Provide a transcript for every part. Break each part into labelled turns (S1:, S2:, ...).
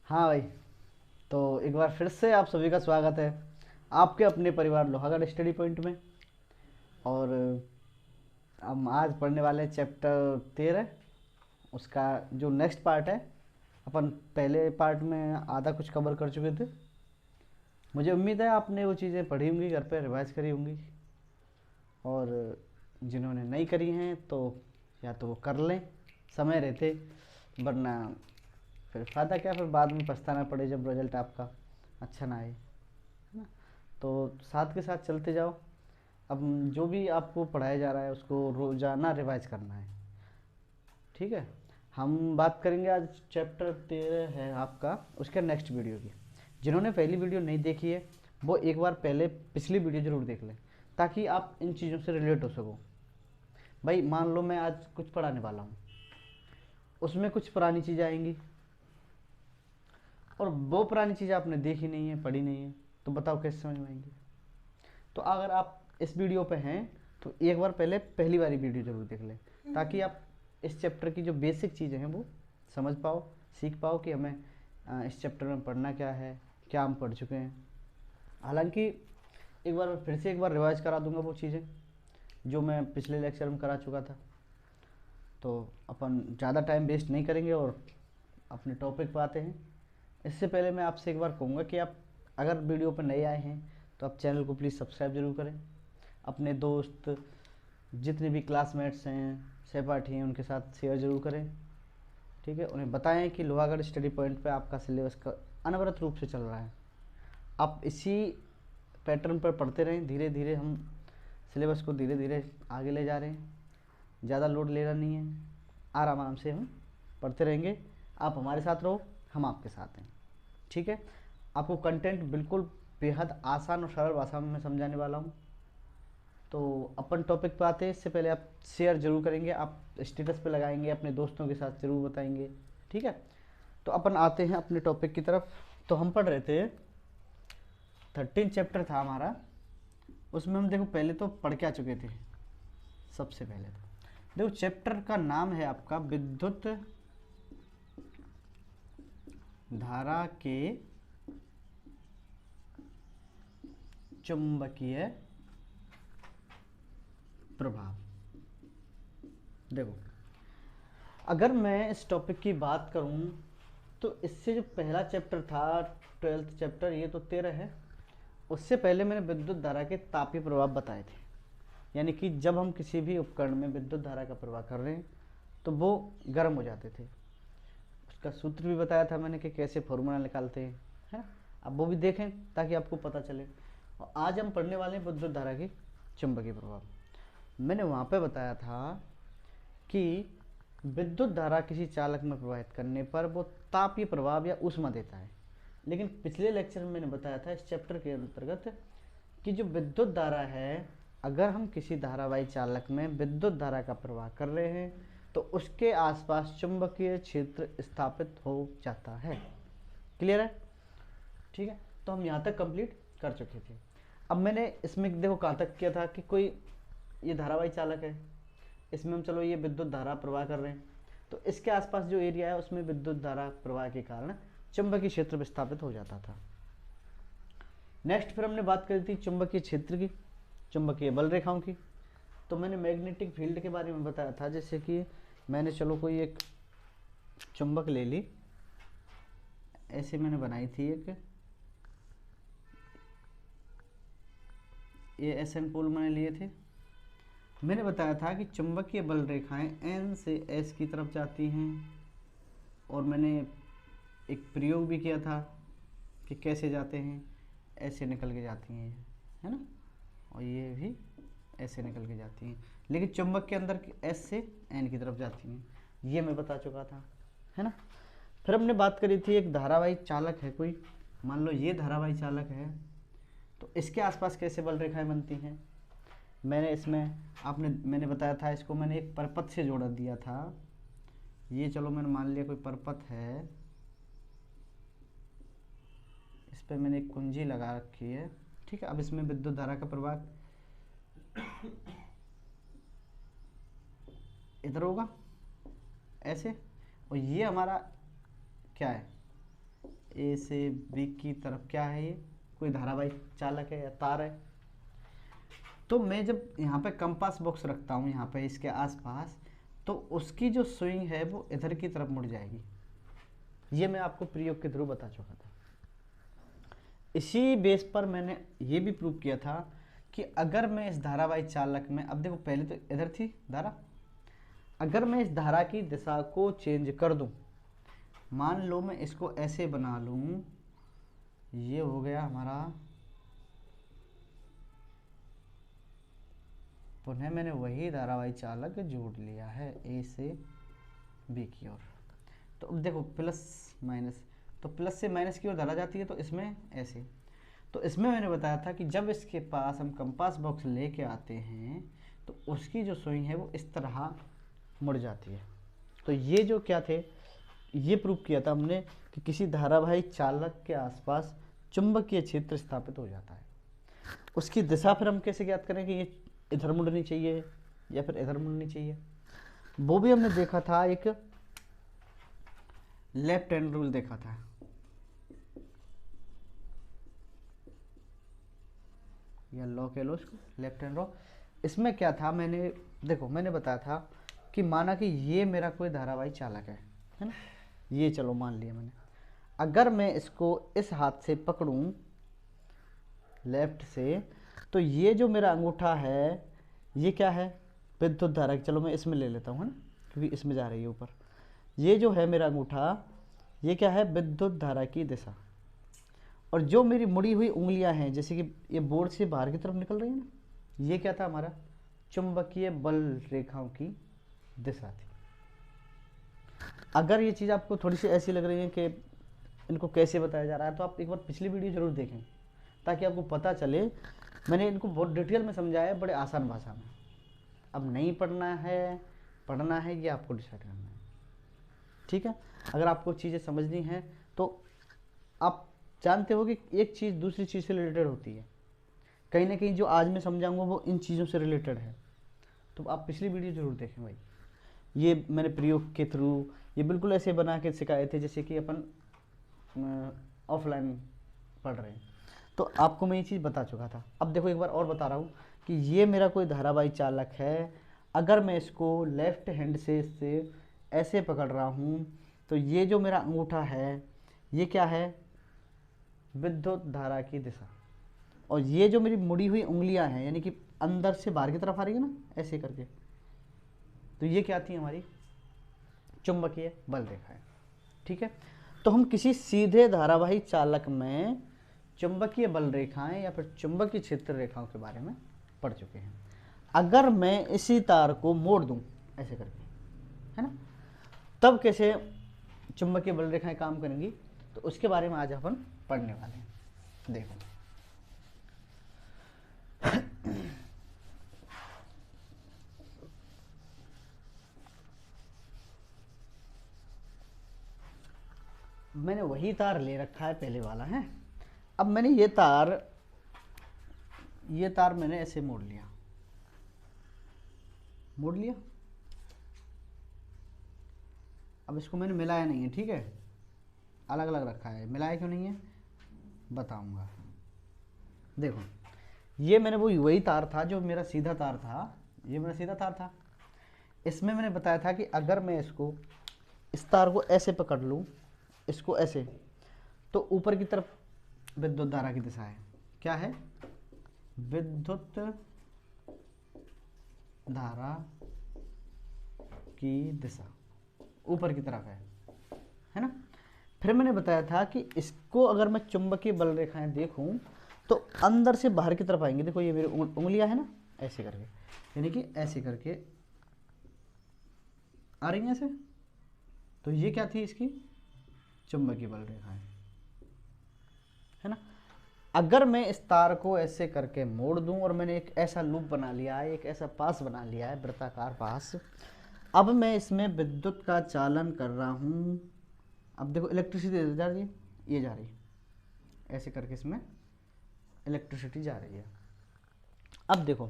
S1: हाँ भाई। तो एक बार फिर से आप सभी का स्वागत है आपके अपने परिवार लोहागढ़ स्टडी पॉइंट में। और हम आज पढ़ने वाले हैं चैप्टर 13। उसका जो नेक्स्ट पार्ट है, अपन पहले पार्ट में आधा कुछ कवर कर चुके थे। मुझे उम्मीद है आपने वो चीज़ें पढ़ी होंगी, घर पे रिवाइज करी होंगी। और जिन्होंने नहीं करी हैं तो या तो वो कर लें समय रहते, वरना फिर फ़ायदा क्या, फिर बाद में पछताना पड़े जब रिजल्ट आपका अच्छा ना आए, है ना। तो साथ के साथ चलते जाओ। अब जो भी आपको पढ़ाया जा रहा है उसको रोज़ाना रिवाइज करना है, ठीक है। हम बात करेंगे आज चैप्टर 13 है आपका, उसके नेक्स्ट वीडियो की। जिन्होंने पहली वीडियो नहीं देखी है वो एक बार पहले पिछली वीडियो ज़रूर देख लें, ताकि आप इन चीज़ों से रिलेट हो सको। भाई मान लो मैं आज कुछ पढ़ाने वाला हूँ, उसमें कुछ पुरानी चीज़ें आएंगी और वो पुरानी चीज़ आपने देखी नहीं है, पढ़ी नहीं है, तो बताओ कैसे समझ में आएंगी। तो अगर आप इस वीडियो पे हैं तो एक बार पहले पहली वाली वीडियो ज़रूर देख लें, ताकि आप इस चैप्टर की जो बेसिक चीज़ें हैं वो समझ पाओ, सीख पाओ कि हमें इस चैप्टर में पढ़ना क्या है, क्या हम पढ़ चुके हैं। हालांकि एक बार फिर से एक बार रिवाइज करा दूंगा वो चीज़ें जो मैं पिछले लेक्चर में करा चुका था। तो अपन ज़्यादा टाइम वेस्ट नहीं करेंगे और अपने टॉपिक पर आते हैं। इससे पहले मैं आपसे एक बार कहूँगा कि आप अगर वीडियो पर नए आए हैं तो आप चैनल को प्लीज़ सब्सक्राइब जरूर करें। अपने दोस्त जितने भी क्लासमेट्स हैं, सहपाठी हैं, उनके साथ शेयर जरूर करें, ठीक है। उन्हें बताएं कि लोहागढ़ स्टडी पॉइंट पे आपका सिलेबस का अनवरत रूप से चल रहा है। आप इसी पैटर्न पर पढ़ते रहें, धीरे धीरे हम सिलेबस को धीरे धीरे आगे ले जा रहे हैं। ज़्यादा लोड लेना नहीं है, आराम आराम से हम पढ़ते रहेंगे। आप हमारे साथ रहो, हम आपके साथ हैं, ठीक है। आपको कंटेंट बिल्कुल बेहद आसान और सरल भाषा में मैं समझाने वाला हूँ। तो अपन टॉपिक पे आते हैं। इससे पहले आप शेयर जरूर करेंगे, आप स्टेटस पे लगाएंगे, अपने दोस्तों के साथ जरूर बताएंगे, ठीक है। तो अपन आते हैं अपने टॉपिक की तरफ। तो हम पढ़ रहे थे 13 चैप्टर था हमारा। उसमें हम देखो पहले तो पढ़ के आ चुके थे। सबसे पहले तो देखो चैप्टर का नाम है आपका विद्युत धारा के चुंबकीय प्रभाव। देखो अगर मैं इस टॉपिक की बात करूं तो इससे जो पहला चैप्टर था 12th चैप्टर, ये तो 13 है। उससे पहले मैंने विद्युत धारा के तापीय प्रभाव बताए थे, यानी कि जब हम किसी भी उपकरण में विद्युत धारा का प्रवाह कर रहे हैं तो वो गर्म हो जाते थे। उसका सूत्र भी बताया था मैंने कि कैसे फॉर्मूला निकालते हैं, है। अब वो भी देखें ताकि आपको पता चले। और आज हम पढ़ने वाले हैं विद्युत धारा के चुंबकीय प्रभाव। मैंने वहाँ पे बताया था कि विद्युत धारा किसी चालक में प्रवाहित करने पर वो तापीय प्रभाव या ऊष्मा देता है। लेकिन पिछले लेक्चर में मैंने बताया था इस चैप्टर के अंतर्गत कि जो विद्युत धारा है, अगर हम किसी धारावाही चालक में विद्युत धारा का प्रवाह कर रहे हैं तो उसके आसपास चुंबकीय क्षेत्र स्थापित हो जाता है। क्लियर है, ठीक है। तो हम यहाँ तक कंप्लीट कर चुके थे। अब मैंने इसमें देखो कहाँ तक किया था कि कोई ये धारावाही चालक है, इसमें हम चलो ये विद्युत धारा प्रवाह कर रहे हैं, तो इसके आसपास जो एरिया है उसमें विद्युत धारा प्रवाह के कारण चुंबकीय क्षेत्र विस्थापित हो जाता था। नेक्स्ट फिर हमने बात करी थी चुंबकीय क्षेत्र की, चुंबकीय बल रेखाओं की। तो मैंने मैग्नेटिक फील्ड के बारे में बताया था, जैसे कि मैंने चलो कोई एक चुंबक ले ली, ऐसे मैंने बनाई थी एक, ये एसएन पोल मैंने लिए थे। मैंने बताया था कि चुंबकीय बल रेखाएं एन से एस की तरफ जाती हैं, और मैंने एक प्रयोग भी किया था कि कैसे जाते हैं, ऐसे निकल के जाती हैं, है ना। और ये भी ऐसे निकल के जाती हैं, लेकिन चुंबक के अंदर एस से एन की तरफ जाती हैं, ये मैं बता चुका था, है ना। फिर हमने बात करी थी एक धारावाही चालक है कोई, मान लो ये धारावाही चालक है, तो इसके आसपास कैसे बल रेखाएं बनती हैं। मैंने बताया था, इसको मैंने एक परपथ से जोड़ दिया था। ये चलो मैंने मान लिया कोई परपथ है, इस पर मैंने एक कुंजी लगा रखी है, ठीक है। अब इसमें विद्युत धारा का प्रवाह इधर होगा ऐसे, और ये हमारा क्या है, ए से बी की तरफ क्या है, ये कोई धारावाहिक चालक है या तार है। तो मैं जब यहाँ पे कंपास बॉक्स रखता हूँ यहाँ पे इसके आसपास, तो उसकी जो स्विंग है वो इधर की तरफ मुड़ जाएगी। ये मैं आपको प्रयोग के थ्रू बता चुका था। इसी बेस पर मैंने ये भी प्रूव किया था कि अगर मैं इस धारावाहिक चालक में, अब देखो पहले तो इधर थी धारा, अगर मैं इस धारा की दिशा को चेंज कर दूं, मान लो मैं इसको ऐसे बना लूं, ये हो गया हमारा, पुनः मैंने वही धारावाहिक चालक जोड़ लिया है ए से बी की ओर। तो अब देखो प्लस माइनस, तो प्लस से माइनस की ओर धारा जाती है, तो इसमें ऐसे। तो इसमें मैंने बताया था कि जब इसके पास हम कंपास बॉक्स लेके आते हैं तो उसकी जो स्विंग है वो इस तरह मुड़ जाती है। तो ये जो क्या थे, ये प्रूव किया था हमने कि किसी धारावाहिक चालक के आसपास चुंबकीय क्षेत्र स्थापित हो जाता है। उसकी दिशा फिर हम कैसे ज्ञात करें कि ये इधर मुड़नी चाहिए या फिर इधर मुड़नी चाहिए, वो भी हमने देखा था, एक लेफ्ट हैंड रूल देखा था। या लॉ कह लो इसको, लेफ्ट हैंड लॉ। इसमें क्या था, मैंने देखो मैंने बताया था कि माना कि ये मेरा कोई धारावाहिक चालक है ना, ये चलो मान लिया मैंने। अगर मैं इसको इस हाथ से पकड़ूं लेफ्ट से, तो ये जो मेरा अंगूठा है ये क्या है, विद्युत धारा। चलो मैं इसमें ले लेता हूँ है ना, क्योंकि इसमें जा रही है ऊपर। ये जो है मेरा अंगूठा, ये क्या है, विद्युत धारा की दिशा। और जो मेरी मुड़ी हुई उंगलियां हैं, जैसे कि ये बोर्ड से बाहर की तरफ निकल रही है ना, ये क्या था हमारा, चुंबकीय बल रेखाओं की दिशा थी। अगर ये चीज़ आपको थोड़ी सी ऐसी लग रही है कि इनको कैसे बताया जा रहा है, तो आप एक बार पिछली वीडियो जरूर देखें ताकि आपको पता चले। मैंने इनको बहुत डिटेल में समझाया है, बड़े आसान भाषा में। अब नहीं पढ़ना है ये आपको डिसाइड करना है, ठीक है। अगर आपको चीज़ें समझनी हैं तो आप जानते हो कि एक चीज़ दूसरी चीज़ से रिलेटेड होती है, कहीं ना कहीं जो आज मैं समझाऊंगा वो इन चीज़ों से रिलेटेड है। तो आप पिछली वीडियो जरूर देखें भाई। ये मैंने प्रयोग के थ्रू ये बिल्कुल ऐसे बना के सिखाए थे जैसे कि अपन ऑफलाइन पढ़ रहे हैं। तो आपको मैं ये चीज़ बता चुका था। अब देखो एक बार और बता रहा हूँ कि ये मेरा कोई धारावाहिक चालक है। अगर मैं इसको लेफ्ट हैंड से इससे ऐसे पकड़ रहा हूँ, तो ये जो मेरा अंगूठा है ये क्या है, विद्युत धारा की दिशा। और ये जो मेरी मुड़ी हुई उंगलियां हैं, यानी कि अंदर से बाहर की तरफ आ रही है ना ऐसे करके, तो ये क्या थी, हमारी चुंबकीय बल रेखा है, ठीक है। तो हम किसी सीधे धारावाहिक चालक में चुंबकीय बल रेखाएं या फिर चुंबकीय क्षेत्र रेखाओं के बारे में पढ़ चुके हैं। अगर मैं इसी तार को मोड़ दूं ऐसे करके, है ना, तब कैसे चुंबकीय बल रेखाएं काम करेंगी, तो उसके बारे में आज अपन पढ़ने वाले हैं। देखो मैंने वही तार ले रखा है पहले वाला है। अब मैंने ये तार मैंने ऐसे मोड़ लिया, अब इसको मैंने मिलाया नहीं है, ठीक है, अलग अलग रखा है। मिलाया क्यों नहीं है बताऊंगा। देखो ये मैंने वही तार था जो मेरा सीधा तार था, ये मेरा सीधा तार था। इसमें मैंने बताया था कि अगर मैं इसको इस तार को ऐसे पकड़ लूँ, इसको ऐसे, तो ऊपर की तरफ विद्युत धारा की दिशा है, क्या है, विद्युत धारा की दिशा ऊपर की तरफ है ना। फिर मैंने बताया था कि इसको अगर मैं चुंबकीय बल रेखाएं देखूं तो अंदर से बाहर की तरफ आएंगे। देखो ये मेरी उंगलियां है ना, ऐसे करके, यानी कि ऐसे करके आ रही हैं ऐसे, तो ये क्या थी, इसकी चुंबकीय बल रेखाएं, है ना। अगर मैं इस तार को ऐसे करके मोड़ दूं और मैंने एक ऐसा लूप बना लिया है, एक ऐसा पास बना लिया है, वृत्ताकार पास। अब मैं इसमें विद्युत का चालन कर रहा हूं। अब देखो इलेक्ट्रिसिटी जा रही है, ये जा रही है, ऐसे करके इसमें इलेक्ट्रिसिटी जा रही है। अब देखो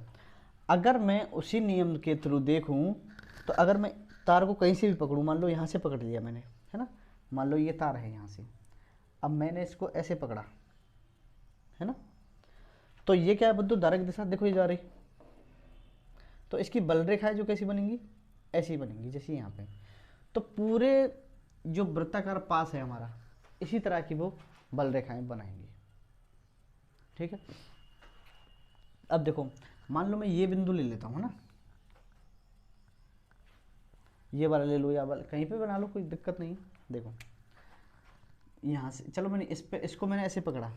S1: अगर मैं उसी नियम के थ्रू देखूं, तो अगर मैं तार को कहीं से भी पकड़ूं, मान लो यहाँ से पकड़ लिया मैंने, है ना, मान लो ये तार है यहाँ से, अब मैंने इसको ऐसे पकड़ा है ना, तो ये क्या है विद्युत धारा की दिशा देखो ये जा रही, तो इसकी बल रेखाएं जो कैसी बनेंगी, ऐसी बनेंगी जैसे यहाँ पे। तो पूरे जो वृत्ताकार पास है हमारा, इसी तरह की वो बल रेखाएं बनाएंगी। ठीक है, अब देखो मान लो मैं ये बिंदु ले लेता हूँ ना, ये वाला ले लो या वाला कहीं पे बना लो, कोई दिक्कत नहीं। देखो यहाँ से चलो मैंने इस पे, इसको मैंने ऐसे पकड़ा,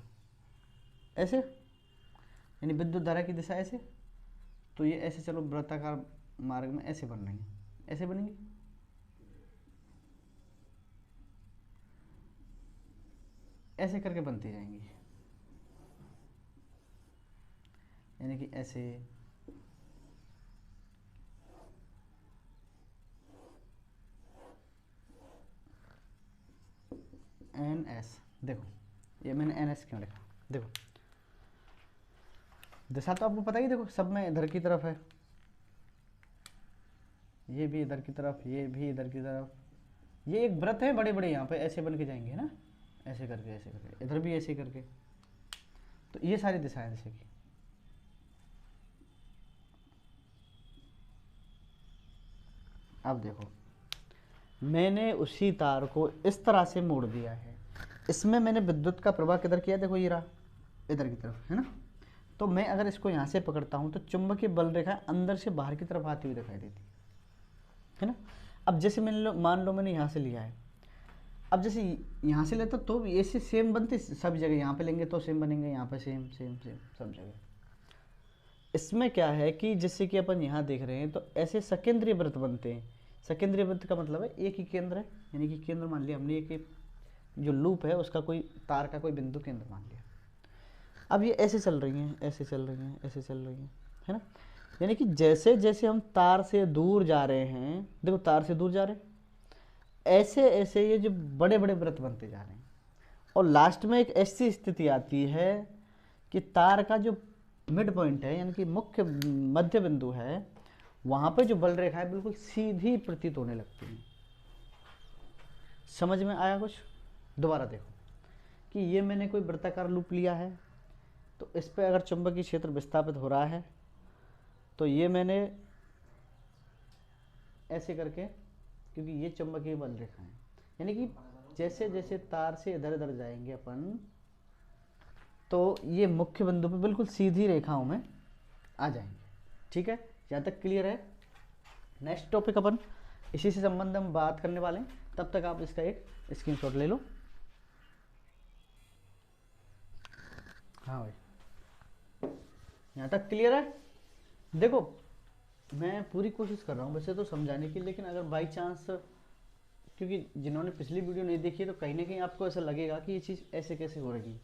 S1: ऐसे, यानी विद्युत धारा की दिशा ऐसे, तो ये ऐसे चलो वृत्ताकार मार्ग में ऐसे बन रही है, ऐसे बनेंगी, ऐसे करके बनती जाएंगी, यानी कि ऐसे, एन एस। देखो ये मैंने एन एस क्यों लिखा, देखो दिशा तो आपको पता ही, देखो सब में इधर की तरफ है, ये भी इधर की तरफ, ये भी इधर की तरफ, ये एक व्रत है बड़े बड़े यहाँ पे ऐसे बन के जाएंगे ना, ऐसे करके इधर भी ऐसे करके, तो ये सारी दिशाएं जैसे कि अब देखो मैंने उसी तार को इस तरह से मोड़ दिया है, इसमें मैंने विद्युत का प्रवाह किधर किया, देखो ये रहा इधर की तरफ है ना, तो मैं अगर इसको यहाँ से पकड़ता हूँ तो चुंबकीय बल रेखा अंदर से बाहर की तरफ आती हुई दिखाई देती है ना। अब जैसे मैंने मान लो मैंने यहाँ से लिया है, अब जैसे यहाँ से लेता तो ऐसे सेम बनते सब जगह, यहाँ पे लेंगे तो सेम बनेंगे, यहाँ पे सेम सेम सेम सब जगह। इसमें क्या है कि जैसे कि अपन यहाँ देख रहे हैं तो ऐसे सकेंद्रीय वृत्त बनते हैं। सकेंद्रीय वृत्त का मतलब है एक ही केंद्र है, यानी कि केंद्र मान लिया हमने, एक जो लूप है उसका कोई तार का कोई बिंदु केंद्र मान लिया। अब ये ऐसे चल रही हैं, ऐसे चल रही हैं, ऐसे चल रही हैं, है ना, यानी कि जैसे जैसे हम तार से दूर जा रहे हैं, देखो तार से दूर जा रहे हैं, ऐसे ऐसे ये जो बड़े बड़े वृत्त बनते जा रहे हैं, और लास्ट में एक ऐसी स्थिति आती है कि तार का जो मिड पॉइंट है, यानी कि मुख्य मध्य बिंदु है, वहां पर जो बल रेखा है बिल्कुल सीधी प्रतीत होने लगती है। समझ में आया कुछ? दोबारा देखो कि ये मैंने कोई वृत्ताकार लूप लिया है, तो इस पर अगर चुंबकीय क्षेत्र विस्थापित हो रहा है तो ये मैंने ऐसे करके, क्योंकि ये चुंबकीय बल रेखा है, यानी कि जैसे जैसे तार से इधर इधर जाएंगे अपन, तो ये मुख्य बिंदु पे बिल्कुल सीधी रेखाओं में आ जाएंगे। ठीक है, यहाँ तक क्लियर है? नेक्स्ट टॉपिक अपन इसी से संबंध में बात करने वाले हैं, तब तक आप इसका एक स्क्रीनशॉट ले लो। हाँ भाई, यहाँ तक क्लियर है? देखो मैं पूरी कोशिश कर रहा हूँ वैसे तो समझाने की, लेकिन अगर बाई चांस, क्योंकि जिन्होंने पिछली वीडियो नहीं देखी है तो कहीं ना कहीं आपको ऐसा लगेगा कि ये चीज़ ऐसे कैसे हो रही है,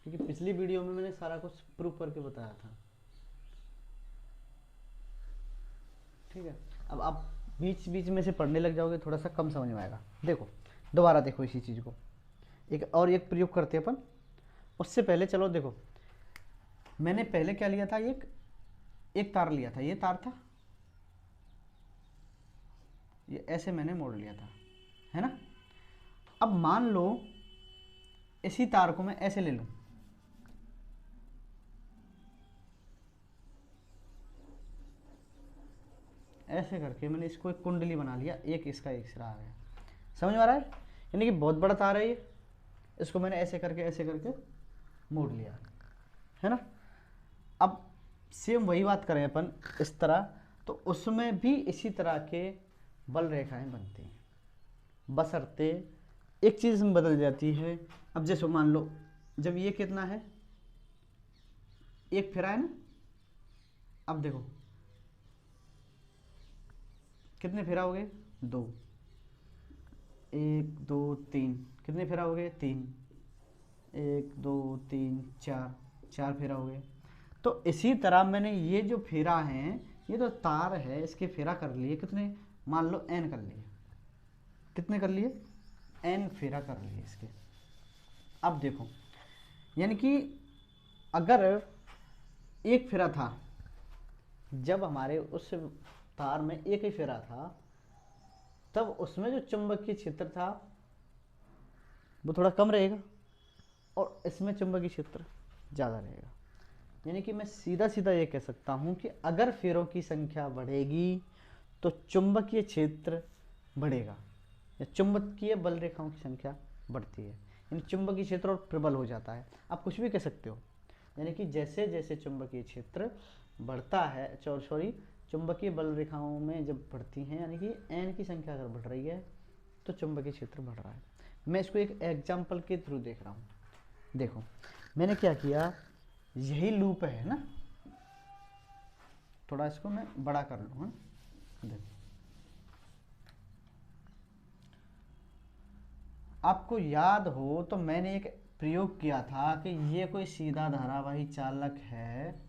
S1: क्योंकि पिछली वीडियो में मैंने सारा कुछ प्रूफ करके बताया था। ठीक है, अब आप बीच बीच में से पढ़ने लग जाओगे, थोड़ा सा कम समझ में आएगा। देखो दोबारा देखो इसी चीज़ को, एक और एक प्रयोग करते हैं अपन। उससे पहले चलो देखो, मैंने पहले क्या लिया था, एक तार लिया था, ये तार था, ये ऐसे मैंने मोड़ लिया था, है ना। अब मान लो इसी तार को मैं ऐसे ले लूं, ऐसे करके मैंने इसको एक कुंडली बना लिया, एक इसका एक सिरा आ गया। समझ में आ रहा है? यानी कि बहुत बड़ा तार है ये, इसको मैंने ऐसे करके मोड़ लिया, है ना। अब सेम वही बात करें अपन इस तरह, तो उसमें भी इसी तरह के बल रेखाएं बनती हैं, बशर्ते एक चीज़ में बदल जाती है। अब जैसे मान लो जब ये कितना है, एक फेरा है ना, अब देखो कितने फेरा हो गए, 2, 1 2 3, कितने फेरा हो गए, 3, 1 2 3 4 फेरा हो गए। तो इसी तरह मैंने ये जो फेरा हैं, ये तो तार है, इसके फेरा कर लिए कितने, मान लो n कर लिए, कितने कर लिए, n फेरा कर लिए इसके। अब देखो यानी कि अगर एक फेरा था, जब हमारे उस तार में एक ही फेरा था, तब उसमें जो चुंबकीय क्षेत्र था वो थोड़ा कम रहेगा और इसमें चुंबकीय क्षेत्र ज़्यादा रहेगा। यानी कि मैं सीधा सीधा ये कह सकता हूँ कि अगर फेरों की संख्या बढ़ेगी तो चुंबकीय क्षेत्र बढ़ेगा, या चुंबकीय बल रेखाओं की संख्या बढ़ती है, यानी चुंबकीय क्षेत्र और प्रबल हो जाता है। आप कुछ भी कह सकते हो, यानी कि जैसे जैसे चुंबकीय क्षेत्र बढ़ता है, सॉरी, चुंबकीय बल रेखाओं में जब बढ़ती हैं, यानी कि एन की संख्या अगर बढ़ रही है तो चुंबकीय क्षेत्र बढ़ रहा है। मैं इसको एक एग्जाम्पल के थ्रू देख रहा हूँ। देखो मैंने क्या किया, यही लूप है ना, थोड़ा इसको मैं बड़ा कर लूँ। हाँ देखो, आपको याद हो तो मैंने एक प्रयोग किया था कि ये कोई सीधा धारावाही चालक है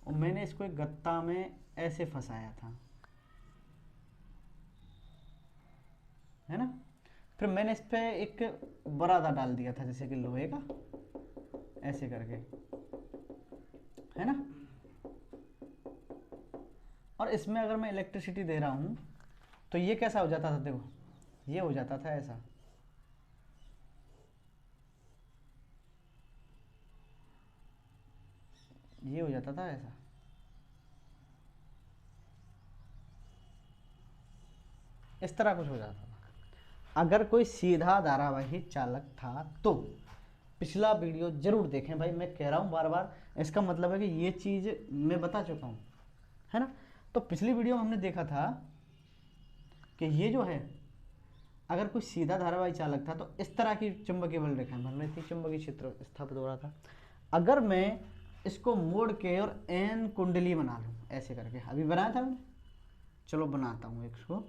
S1: और मैंने इसको एक गत्ता में ऐसे फंसाया था, है ना। फिर मैंने इस पे एक बरादा डाल दिया था, जैसे कि लोहे का, ऐसे करके, है ना। और इसमें अगर मैं इलेक्ट्रिसिटी दे रहा हूँ तो ये कैसा हो जाता था, देखो ये हो जाता था ऐसा, ये हो जाता था ऐसा। इस तरह कुछ हो जाता था अगर कोई सीधा धारावाही चालक था तो। पिछला वीडियो जरूर देखें भाई, मैं कह रहा हूँ बार बार, इसका मतलब है कि ये चीज़ मैं बता चुका हूँ, है ना। तो पिछली वीडियो में हमने देखा था कि ये जो है, अगर कोई सीधा धारावाही चालक था तो इस तरह की चुंबकीय बल रेखाएं बन रही थी, चुंबकीय क्षेत्र स्थापित हो रहा था। अगर मैं इसको मोड़ के और एन कुंडली बना लूँ ऐसे करके, अभी बनाया था मैंने, चलो बनाता हूँ इसको।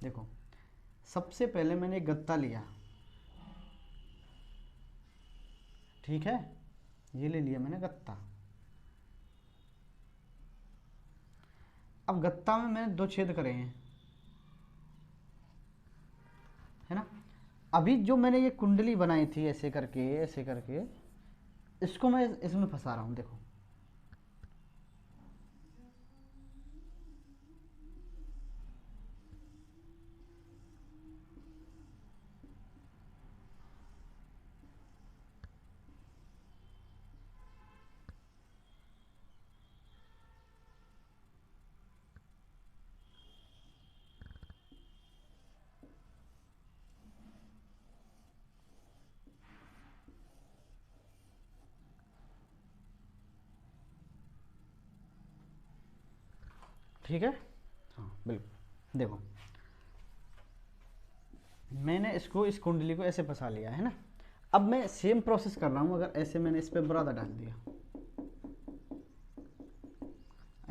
S1: देखो सबसे पहले मैंने एक गत्ता लिया, ठीक है, ये ले लिया मैंने गत्ता। अब गत्ता में मैंने 2 छेद करे हैं, है ना। अभी जो मैंने ये कुंडली बनाई थी ऐसे करके, ऐसे करके, इसको मैं इसमें फंसा रहा हूँ, देखो ठीक है। हाँ बिल्कुल, देखो मैंने इसको, इस कुंडली को ऐसे फंसा लिया है ना। अब मैं सेम प्रोसेस कर रहा हूँ, अगर ऐसे मैंने इस पर बरादा डाल दिया,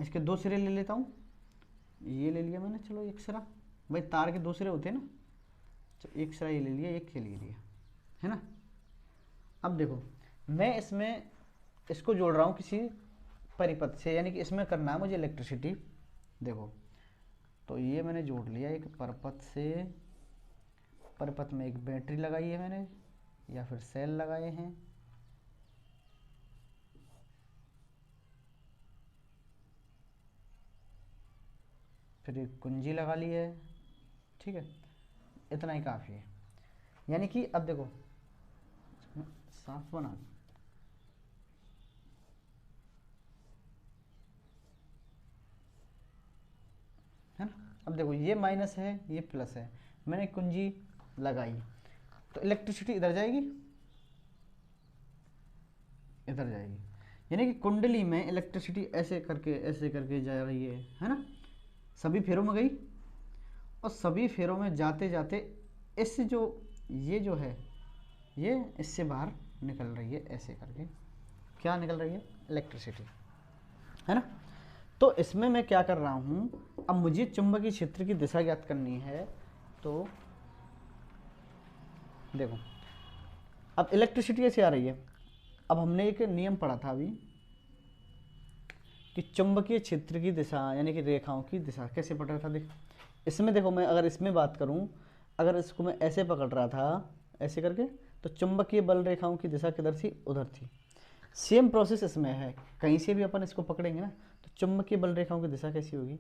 S1: इसके 2 सिरे ले लेता हूँ, ये ले लिया मैंने, चलो एक सिरा, भाई तार के 2 सिरे होते हैं ना, तो एक सिरा ये ले लिया, एक के लिए लिया, है ना। अब देखो मैं इसमें इसको जोड़ रहा हूँ किसी परिपथ से, यानी कि इसमें करना है मुझे इलेक्ट्रिसिटी। देखो तो ये मैंने जोड़ लिया एक परिपथ से, परिपथ में एक बैटरी लगाई है मैंने, या फिर सेल लगाए हैं, फिर एक कुंजी लगा ली है, ठीक है, इतना ही काफ़ी है। यानी कि अब देखो साफ बना दूं, है ना। अब देखो ये माइनस है, ये प्लस है, मैंने कुंजी लगाई तो इलेक्ट्रिसिटी इधर जाएगी, इधर जाएगी, यानी कि कुंडली में इलेक्ट्रिसिटी ऐसे करके जा रही है ना। सभी फेरों में गई और सभी फेरों में जाते जाते इस जो ये जो है, ये इससे बाहर निकल रही है ऐसे करके, क्या निकल रही है, इलेक्ट्रिसिटी, है ना। तो इसमें मैं क्या कर रहा हूँ, अब मुझे चुंबकीय क्षेत्र की दिशा ज्ञात करनी है। तो देखो अब इलेक्ट्रिसिटी कैसे आ रही है, अब हमने एक नियम पढ़ा था अभी कि चुंबकीय क्षेत्र की दिशा यानी कि रेखाओं की दिशा कैसे पढ़ रहा था। देख इसमें देखो, मैं अगर इसमें बात करूं, अगर इसको मैं ऐसे पकड़ रहा था ऐसे करके, तो चुंबकीय बल रेखाओं की दिशा किधर थी, उधर थी। सेम प्रोसेस इसमें है, कहीं से भी अपन इसको पकड़ेंगे ना तो चुंबकीय बल रेखाओं की दिशा कैसी होगी,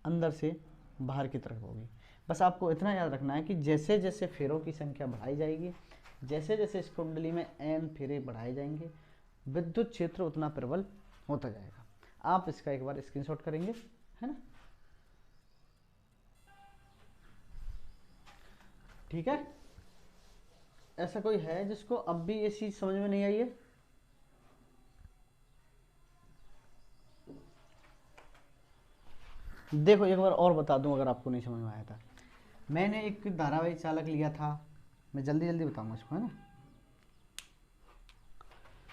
S1: अंदर से बाहर की तरफ होगी। बस आपको इतना याद रखना है कि जैसे जैसे फेरों की संख्या बढ़ाई जाएगी, जैसे जैसे इस कुंडली में n फेरे बढ़ाए जाएंगे, विद्युत क्षेत्र उतना प्रबल होता जाएगा। आप इसका एक बार स्क्रीनशॉट करेंगे, है ना? ठीक है। ऐसा कोई है जिसको अब भी ये चीज समझ में नहीं आई है? देखो एक बार और बता दूं अगर आपको नहीं समझ में आया था। मैंने एक धारावाही चालक लिया था, मैं जल्दी जल्दी बताऊंगा इसको, है ना?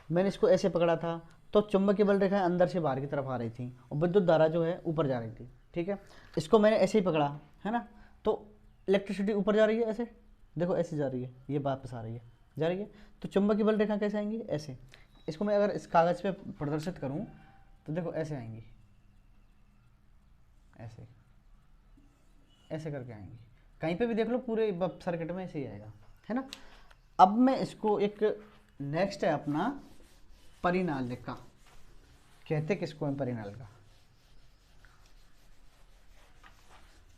S1: मैंने इसको ऐसे पकड़ा था, तो चुंबकीय बल रेखाएं अंदर से बाहर की तरफ आ रही थी और विद्युत धारा जो है ऊपर जा रही थी। ठीक है, इसको मैंने ऐसे ही पकड़ा, है ना? तो इलेक्ट्रिसिटी ऊपर जा रही है ऐसे, देखो ऐसे जा रही है, ये वापस आ रही है, जा रही है। तो चुंबकीय बल रेखा कैसे आएंगी? ऐसे। इसको मैं अगर इस कागज़ पे प्रदर्शित करूँ तो देखो ऐसे आएंगी, ऐसे ऐसे करके आएंगी। कहीं पे भी देख लो पूरे सर्किट में ऐसे ही आएगा, है ना? अब मैं इसको एक नेक्स्ट है अपना परिनालिका, कहते किसको है परिनालिका?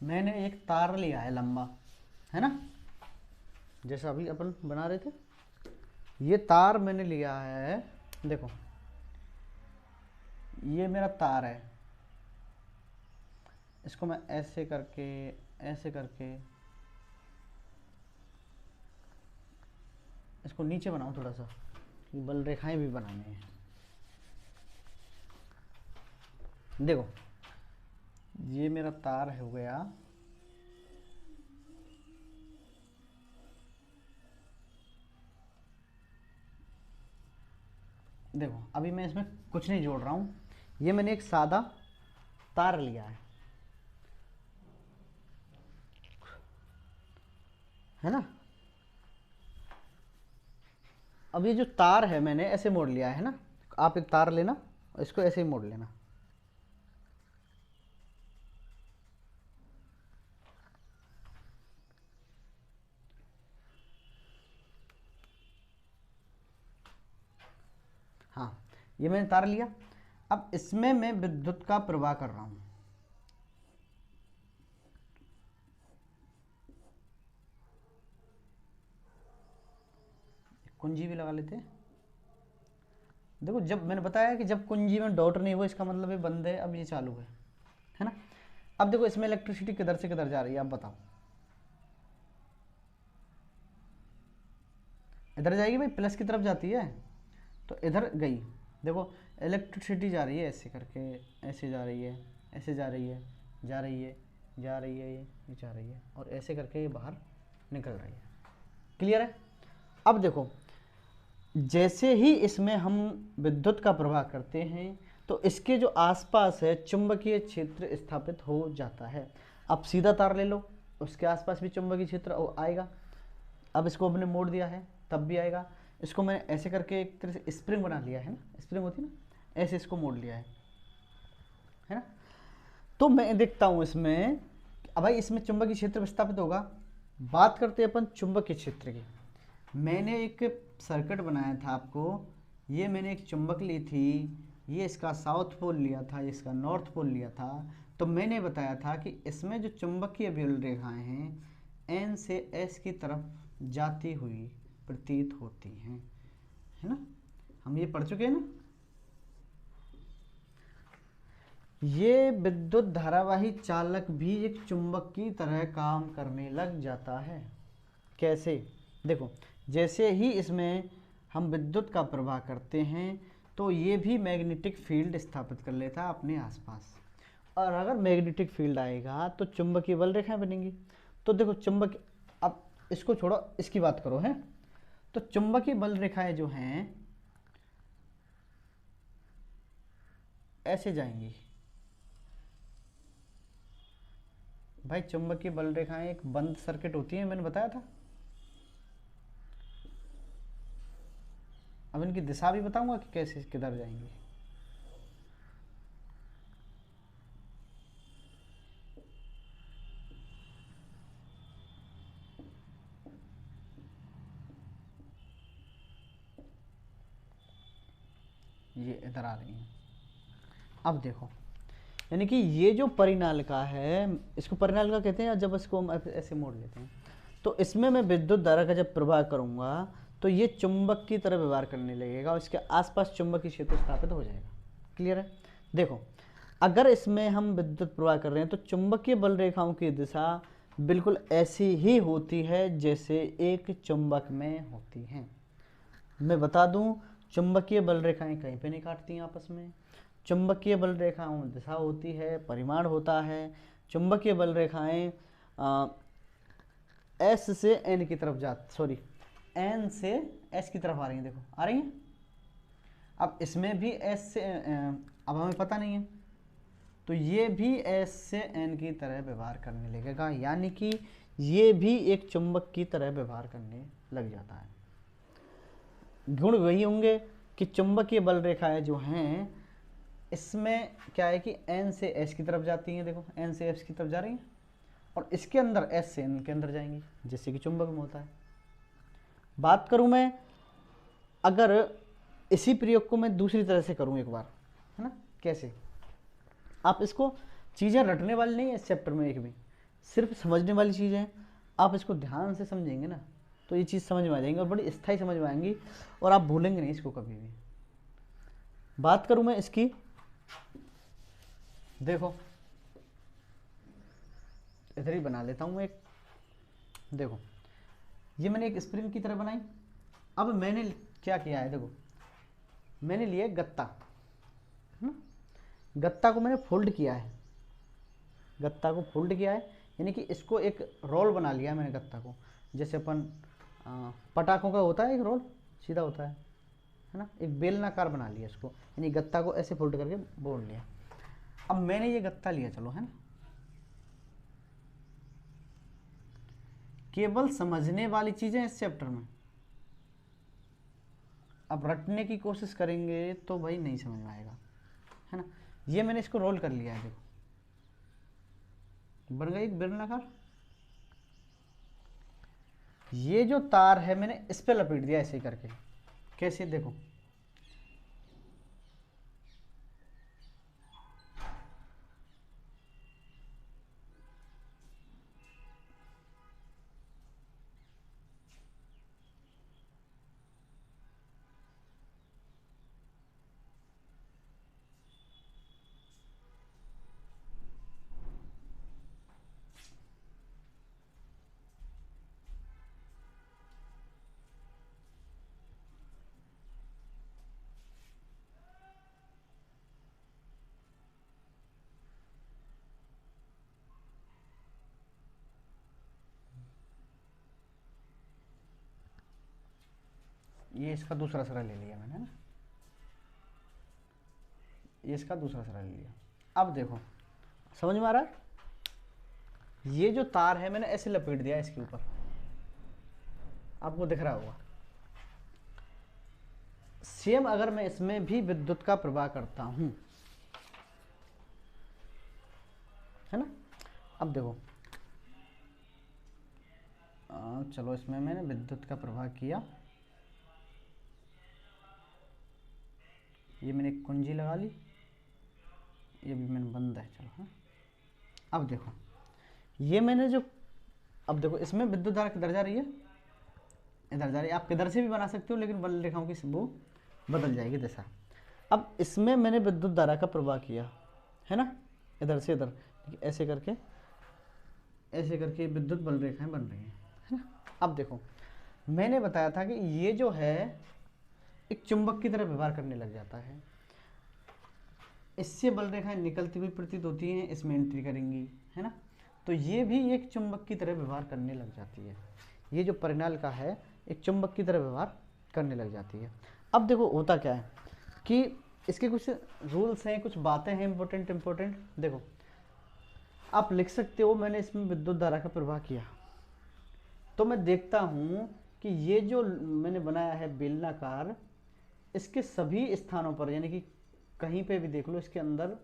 S1: मैंने एक तार लिया है लंबा, है ना, जैसा अभी अपन बना रहे थे। ये तार मैंने लिया है, देखो ये मेरा तार है, इसको मैं ऐसे करके ऐसे करके इसको नीचे बनाऊं थोड़ा सा, बल रेखाएं भी बनानी है। देखो ये मेरा तार हो गया, देखो अभी मैं इसमें कुछ नहीं जोड़ रहा हूँ, ये मैंने एक सादा तार लिया है ना? अब ये जो तार है मैंने ऐसे मोड़ लिया है ना, आप एक तार लेना, इसको ऐसे ही मोड़ लेना। हाँ, ये मैंने तार लिया, अब इसमें मैं विद्युत का प्रवाह कर रहा हूं। कुंजी भी लगा लेते हैं। देखो जब मैंने बताया कि जब कुंजी में डॉट नहीं हुआ इसका मतलब ये बंद है, अब ये चालू है ना? अब देखो इसमें इलेक्ट्रिसिटी किधर से किधर जा रही है, आप बताओ। इधर जाएगी भाई, प्लस की तरफ जाती है, तो इधर गई। देखो इलेक्ट्रिसिटी जा रही है ऐसे करके, ऐसे जा रही है, ऐसे जा रही है, जा रही है, जा रही है, ये जा रही है, और ऐसे करके ये बाहर निकल रही है। क्लियर है? अब देखो जैसे ही इसमें हम विद्युत का प्रवाह करते हैं तो इसके जो आसपास है चुंबकीय क्षेत्र स्थापित हो जाता है। अब सीधा तार ले लो, उसके आसपास भी चुंबकीय क्षेत्र आएगा। अब इसको हमने मोड़ दिया है तब भी आएगा। इसको मैंने ऐसे करके एक तरह से स्प्रिंग बना लिया है ना, स्प्रिंग होती है ना, ऐसे इसको मोड़ लिया है ना? तो मैं देखता हूँ इसमें, अब भाई इसमें चुंबकीय क्षेत्र विस्थापित होगा। बात करते हैं अपन चुंबकीय क्षेत्र की। मैंने एक सर्किट बनाया था आपको, ये मैंने एक चुंबक ली थी, ये इसका साउथ पोल लिया था, ये इसका नॉर्थ पोल लिया था। तो मैंने बताया था कि इसमें जो चुंबकीय बल रेखाएं हैं एन से एस की तरफ जाती हुई प्रतीत होती हैं, है ना? हम ये पढ़ चुके हैं ना? ये विद्युत धारावाही चालक भी एक चुंबक की तरह काम करने लग जाता है। कैसे? देखो जैसे ही इसमें हम विद्युत का प्रवाह करते हैं तो ये भी मैग्नेटिक फील्ड स्थापित कर लेता है अपने आसपास, और अगर मैग्नेटिक फील्ड आएगा तो चुंबकीय बल रेखाएं बनेंगी। तो देखो चुंबक, अब इसको छोड़ो, इसकी बात करो है, तो चुंबकीय बल रेखाएं जो हैं ऐसे जाएंगी। भाई चुंबकीय बल रेखाएं एक बंद सर्किट होती है, मैंने बताया था। अब इनकी दिशा भी बताऊंगा कि कैसे किधर जाएंगी। ये इधर आ रही हैं। अब देखो यानी कि ये जो परिनालिका है, इसको परिनालिका कहते हैं, जब इसको हम ऐसे मोड़ लेते हैं तो इसमें मैं विद्युत धारा का जब प्रवाह करूंगा तो ये चुंबक की तरह व्यवहार करने लगेगा और इसके आसपास चुंबकीय क्षेत्र स्थापित हो जाएगा। क्लियर है? देखो, अगर इसमें हम विद्युत प्रवाह कर रहे हैं तो चुंबकीय बल रेखाओं की दिशा बिल्कुल ऐसी ही होती है जैसे एक चुंबक में होती हैं। मैं बता दूं, चुंबकीय बल रेखाएं कहीं पे नहीं काटती हैं आपस में। चुंबकीय बल रेखाओं में दिशा होती है, परिमाण होता है। चुंबकीय बल रेखाएं एस से एन की तरफ एन से एस की तरफ आ रही हैं। देखो आ रही हैं। अब इसमें भी एस से अब हमें पता नहीं है, तो ये भी एस से एन की तरह व्यवहार करने लगेगा, यानी कि ये भी एक चुंबक की तरह व्यवहार करने लग जाता है। गुण वही होंगे कि चुंबकीय बल रेखाएं जो हैं इसमें क्या है कि एन से एस की तरफ जाती हैं। देखो एन से एस की तरफ जा रही हैं और इसके अंदर एस से एन के अंदर जाएंगी, जैसे कि चुंबक में होता है। बात करूं मैं, अगर इसी प्रयोग को मैं दूसरी तरह से करूं एक बार, है ना, कैसे? आप इसको चीज़ें रटने वाली नहीं है इस चैप्टर में, एक भी सिर्फ समझने वाली चीज़ें हैं। आप इसको ध्यान से समझेंगे ना तो ये चीज़ समझ में आ जाएंगी और बड़ी स्थायी समझ में आएंगी और आप भूलेंगे नहीं इसको कभी भी। बात करूं मैं इसकी, देखो इधर ही बना लेता हूं एक। देखो ये मैंने एक स्प्रिंग की तरह बनाई। अब मैंने क्या किया है, देखो मैंने लिया गत्ता, गत्ता को मैंने फोल्ड किया है। गत्ता को फोल्ड किया है यानी कि इसको एक रोल बना लिया है मैंने गत्ता को, जैसे अपन पटाखों का होता है एक रोल सीधा होता है ना, एक बेलनाकार बना लिया इसको, यानी गत्ता को ऐसे फोल्ड करके बोल लिया। अब मैंने ये गत्ता लिया, चलो, है ना, केवल समझने वाली चीजें इस चैप्टर में। अब रटने की कोशिश करेंगे तो भाई नहीं समझ में आएगा, है ना। ये मैंने इसको रोल कर लिया है, देखो बन गई एक बेलनाकार। ये जो तार है मैंने इस पे लपेट दिया ऐसे ही करके। कैसे? देखो ये इसका दूसरा सिरा ले लिया मैंने, है ना, ये इसका दूसरा सिरा ले लिया। अब देखो समझ में आ रहा है? ये जो तार है मैंने ऐसे लपेट दिया इसके ऊपर, आपको दिख रहा होगा। सेम अगर मैं इसमें भी विद्युत का प्रवाह करता हूं, है ना। अब देखो चलो इसमें मैंने विद्युत का प्रवाह किया, ये मैंने एक कुंजी लगा ली, ये भी मैंने बंद है, चलो। हाँ अब देखो ये मैंने जो, अब देखो इसमें विद्युत धारा किधर जा रही है, इधर जा रही है। आप किधर से भी बना सकते हो लेकिन बल रेखाओं की वो बदल जाएगी दिशा। अब इसमें मैंने विद्युत धारा का प्रवाह किया, है ना, इधर से इधर ऐसे करके विद्युत बल रेखाएं बन रही हैं, है ना। अब देखो मैंने बताया था कि ये जो है एक चुंबक की तरह व्यवहार करने लग जाता है। इससे बल रेखाएं निकलती हुई प्रतीत होती हैं, इसमें एंट्री करेंगी, है ना। तो ये भी एक चुंबक की तरह व्यवहार करने लग जाती है। ये जो परिनालिका है एक चुंबक की तरह व्यवहार करने लग जाती है। अब देखो होता क्या है कि इसके कुछ रूल्स हैं, कुछ बातें हैं इंपॉर्टेंट। देखो आप लिख सकते हो, मैंने इसमें विद्युत धारा का प्रवाह किया तो मैं देखता हूं कि ये जो मैंने बनाया है बेलनाकार, इसके सभी स्थानों पर, यानी कि कहीं पे भी देख लो, इसके अंदर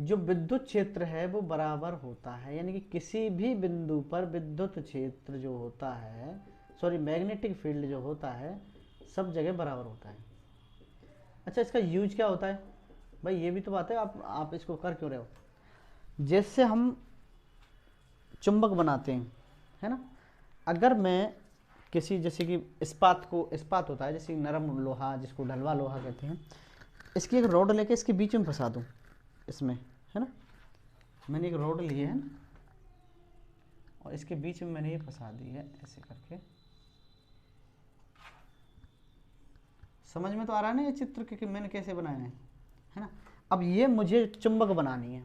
S1: जो विद्युत क्षेत्र है वो बराबर होता है। यानी कि किसी भी बिंदु पर विद्युत क्षेत्र जो होता है, मैग्नेटिक फील्ड जो होता है सब जगह बराबर होता है। अच्छा इसका यूज क्या होता है? भाई ये भी तो बात है, आप इसको कर क्यों रहे हो। जैसे हम चुंबक बनाते हैं, है ना, अगर मैं किसी, जैसे कि इस्पात होता है, जैसे नरम लोहा जिसको ढलवा लोहा कहते हैं, इसकी एक रॉड लेके इसके बीच में फंसा दूं इसमें, है ना, मैंने एक रॉड ली है ना, और इसके बीच में मैंने ये फंसा दी है ऐसे करके। समझ में तो आ रहा है ना ये चित्र कि मैंने कैसे बनाया है ना। अब ये मुझे चुंबक बनानी है,